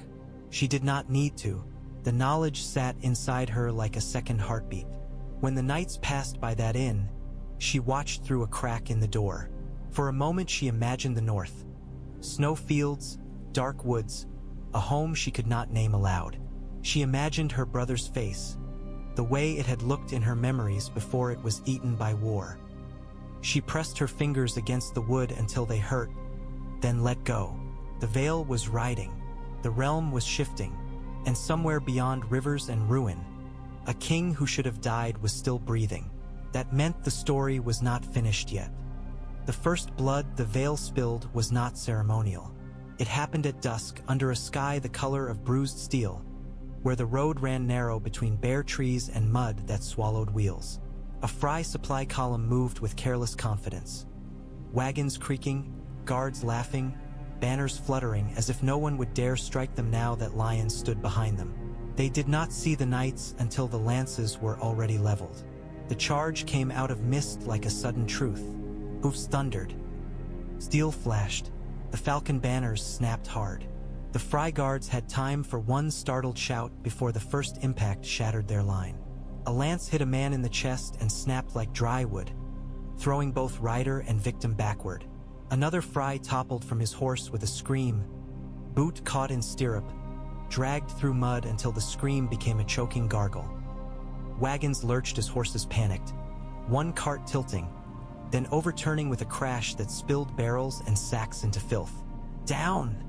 She did not need to. The knowledge sat inside her like a second heartbeat. When the knights passed by that inn, she watched through a crack in the door. For a moment she imagined the north. Snowfields, dark woods, a home she could not name aloud. She imagined her brother's face, the way it had looked in her memories before it was eaten by war. She pressed her fingers against the wood until they hurt, then let go. The Vale was riding. The realm was shifting, and somewhere beyond rivers and ruin, a king who should have died was still breathing. That meant the story was not finished yet. The first blood the Vale spilled was not ceremonial. It happened at dusk under a sky the color of bruised steel, where the road ran narrow between bare trees and mud that swallowed wheels. A Frey supply column moved with careless confidence. Wagons creaking, guards laughing, banners fluttering as if no one would dare strike them now that lions stood behind them. They did not see the knights until the lances were already leveled. The charge came out of mist like a sudden truth. Hoofs thundered. Steel flashed. The Falcon banners snapped hard. The Frey guards had time for one startled shout before the first impact shattered their line. A lance hit a man in the chest and snapped like dry wood, throwing both rider and victim backward. Another Frey toppled from his horse with a scream, boot caught in stirrup, dragged through mud until the scream became a choking gargle. Wagons lurched as horses panicked, one cart tilting, then overturning with a crash that spilled barrels and sacks into filth. "Down!"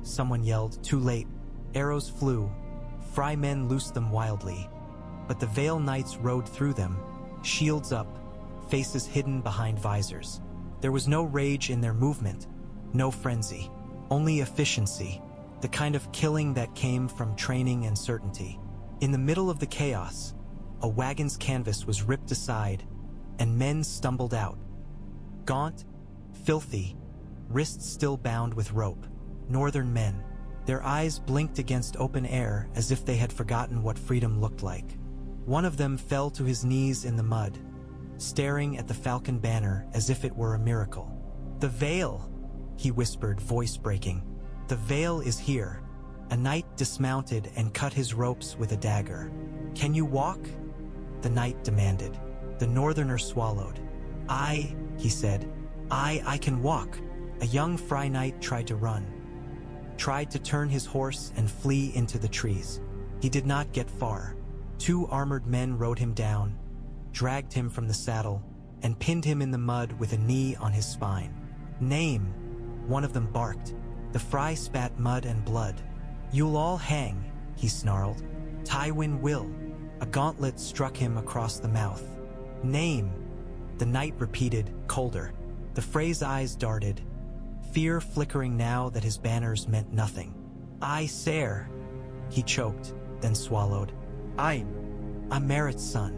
someone yelled, too late. Arrows flew. Frey men loosed them wildly. But the Vale knights rode through them, shields up, faces hidden behind visors. There was no rage in their movement, no frenzy, only efficiency, the kind of killing that came from training and certainty. In the middle of the chaos, a wagon's canvas was ripped aside, and men stumbled out. Gaunt, filthy, wrists still bound with rope. Northern men. Their eyes blinked against open air as if they had forgotten what freedom looked like. One of them fell to his knees in the mud, staring at the Falcon banner as if it were a miracle. "The Vale," he whispered, voice breaking. "The Vale is here." A knight dismounted and cut his ropes with a dagger. "Can you walk?" the knight demanded. The northerner swallowed. "I," he said, I can walk." A young Frey knight tried to run, tried to turn his horse and flee into the trees. He did not get far. 2 armored men rode him down, dragged him from the saddle, and pinned him in the mud with a knee on his spine. "Name," one of them barked. The Frey spat mud and blood. "You'll all hang," he snarled. "Tywin will." A gauntlet struck him across the mouth. "Name," the knight repeated, colder. The Freys' eyes darted, fear flickering now that his banners meant nothing. "I, sire," he choked, then swallowed. "I'm Merit's son."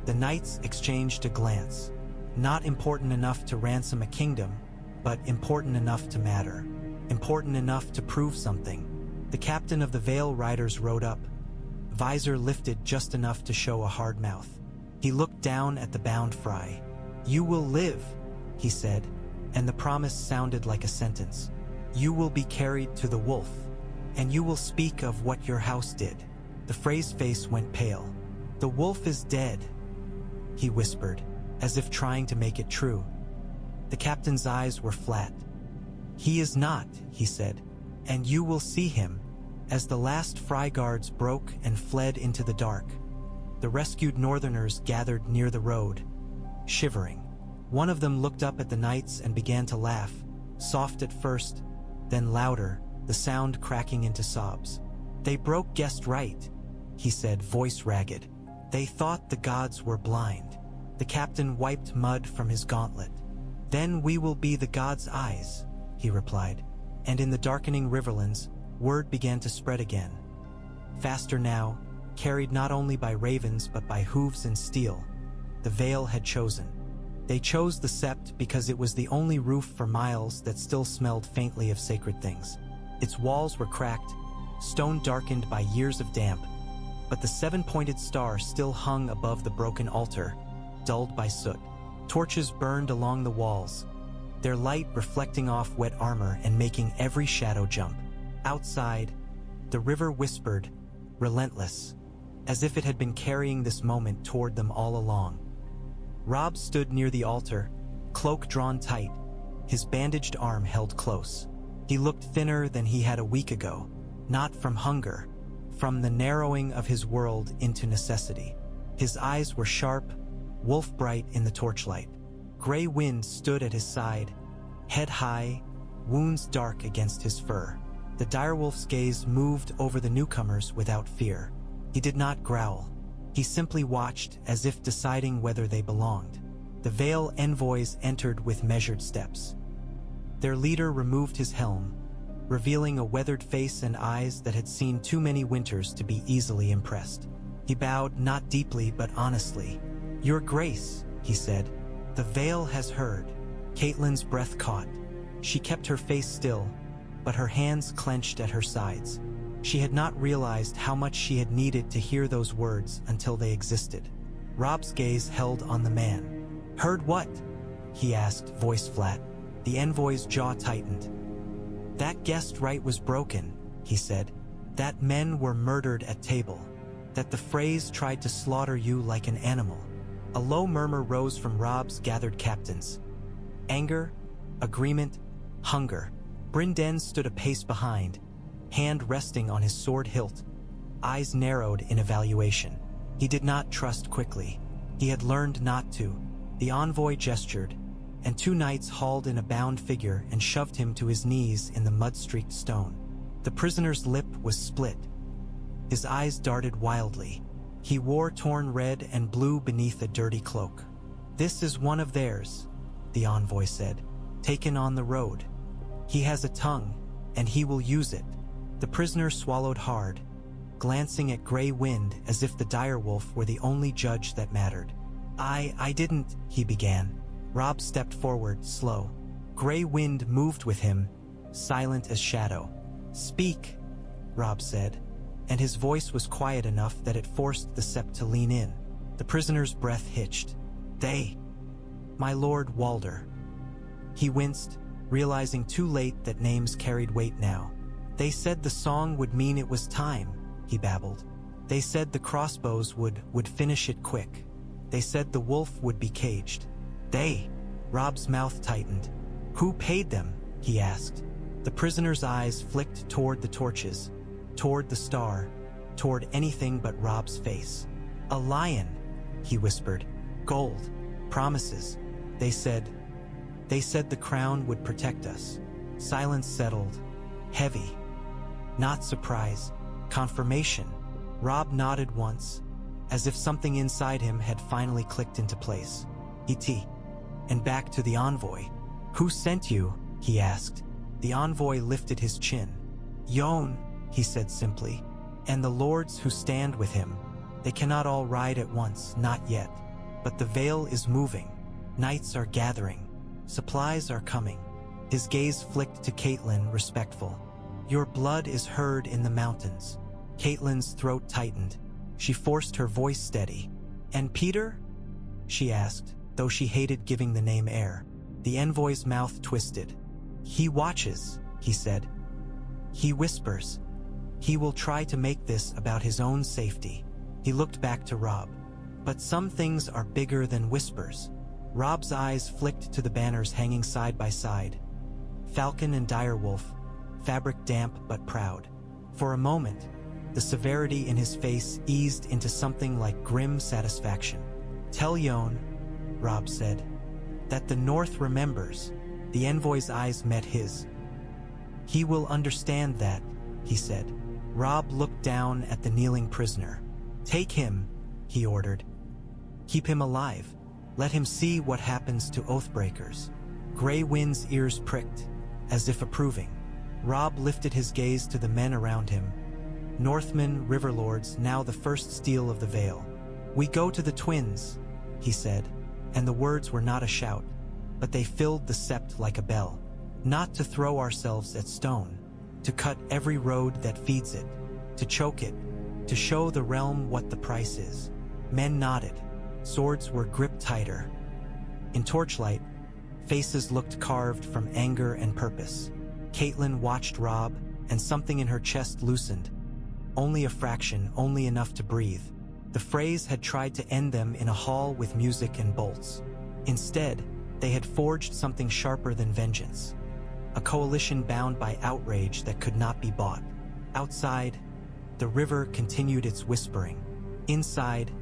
The knights exchanged a glance. Not important enough to ransom a kingdom, but important enough to matter. Important enough to prove something. The captain of the Vale Riders rode up, visor lifted just enough to show a hard mouth. He looked down at the bound Frey. "You will live," he said, and the promise sounded like a sentence. "You will be carried to the wolf, and you will speak of what your house did." The Frey's face went pale. "The wolf is dead," he whispered, as if trying to make it true. The captain's eyes were flat. "He is not," he said, "and you will see him," as the last Frey guards broke and fled into the dark. The rescued northerners gathered near the road, shivering. One of them looked up at the knights and began to laugh, soft at first, then louder, the sound cracking into sobs. "They broke guessed right," he said, voice ragged. "They thought the gods were blind." The captain wiped mud from his gauntlet. "Then we will be the gods' eyes," he replied. And in the darkening Riverlands, word began to spread again. Faster now, carried not only by ravens but by hooves and steel. The Vale had chosen. They chose the sept because it was the only roof for miles that still smelled faintly of sacred things. Its walls were cracked, stone darkened by years of damp, but the seven-pointed star still hung above the broken altar, dulled by soot. Torches burned along the walls, their light reflecting off wet armor and making every shadow jump. Outside, the river whispered, relentless, as if it had been carrying this moment toward them all along. Robb stood near the altar, cloak drawn tight, his bandaged arm held close. He looked thinner than he had a week ago, not from hunger, from the narrowing of his world into necessity. His eyes were sharp, wolf-bright in the torchlight. Gray wind stood at his side, head high, wounds dark against his fur. The direwolf's gaze moved over the newcomers without fear. He did not growl. He simply watched as if deciding whether they belonged. The Vale envoys entered with measured steps. Their leader removed his helm, revealing a weathered face and eyes that had seen too many winters to be easily impressed. He bowed not deeply but honestly. "Your Grace," he said, "the Vale has heard." Catelyn's breath caught. She kept her face still, but her hands clenched at her sides. She had not realized how much she had needed to hear those words until they existed. Robb's gaze held on the man. "Heard what?" he asked, voice flat. The envoy's jaw tightened. "That guessed right was broken," he said. "That men were murdered at table. That the Freys tried to slaughter you like an animal." A low murmur rose from Robb's gathered captains. Anger, agreement, hunger. Brynden stood a pace behind, hand resting on his sword hilt, eyes narrowed in evaluation. He did not trust quickly. He had learned not to. The envoy gestured, and two knights hauled in a bound figure and shoved him to his knees in the mud-streaked stone. The prisoner's lip was split. His eyes darted wildly. He wore torn red and blue beneath a dirty cloak. "This is one of theirs," the envoy said, "taken on the road. He has a tongue, and he will use it." The prisoner swallowed hard, glancing at Grey Wind as if the direwolf were the only judge that mattered. I didn't," he began. Robb stepped forward, slow. Grey Wind moved with him, silent as shadow. "Speak," Robb said, and his voice was quiet enough that it forced the sept to lean in. The prisoner's breath hitched. "They, my lord Walder." He winced, realizing too late that names carried weight now. "They said the song would mean it was time," he babbled. "They said the crossbows would finish it quick. They said the wolf would be caged." "They?" Robb's mouth tightened. "Who paid them?" he asked. The prisoner's eyes flicked toward the torches, toward the star, toward anything but Robb's face. "A lion," he whispered. "Gold. Promises. They said the crown would protect us." Silence settled, heavy. Not surprise, confirmation. Robb nodded once, as if something inside him had finally clicked into place. "Et. and back to the envoy. "Who sent you?" he asked. The envoy lifted his chin. "Yon," he said simply, "and the lords who stand with him. They cannot all ride at once, not yet. But the Vale is moving. Knights are gathering. Supplies are coming." His gaze flicked to Catelyn, respectful. "Your blood is heard in the mountains." Catelyn's throat tightened. She forced her voice steady. "And Peter?" she asked, though she hated giving the name heir. The envoy's mouth twisted. "He watches," he said. "He whispers. He will try to make this about his own safety." He looked back to Robb. "But some things are bigger than whispers." Robb's eyes flicked to the banners hanging side by side. Falcon and direwolf, fabric damp but proud. For a moment, the severity in his face eased into something like grim satisfaction. "Tell Yon," Robb said, "that the North remembers." The envoy's eyes met his. "He will understand that," he said. Robb looked down at the kneeling prisoner. "Take him," he ordered. "Keep him alive. Let him see what happens to oathbreakers." Grey Wind's ears pricked, as if approving. Robb lifted his gaze to the men around him. Northmen, riverlords, now the first steel of the Vale. "We go to the twins," he said, and the words were not a shout, but they filled the sept like a bell. "Not to throw ourselves at stone, to cut every road that feeds it, to choke it, to show the realm what the price is." Men nodded. Swords were gripped tighter. In torchlight, faces looked carved from anger and purpose. Catelyn watched Robb, and something in her chest loosened. Only a fraction, only enough to breathe. The Freys had tried to end them in a hall with music and bolts. Instead, they had forged something sharper than vengeance. A coalition bound by outrage that could not be bought. Outside, the river continued its whispering. Inside,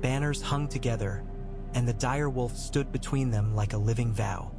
banners hung together, and the direwolf stood between them like a living vow.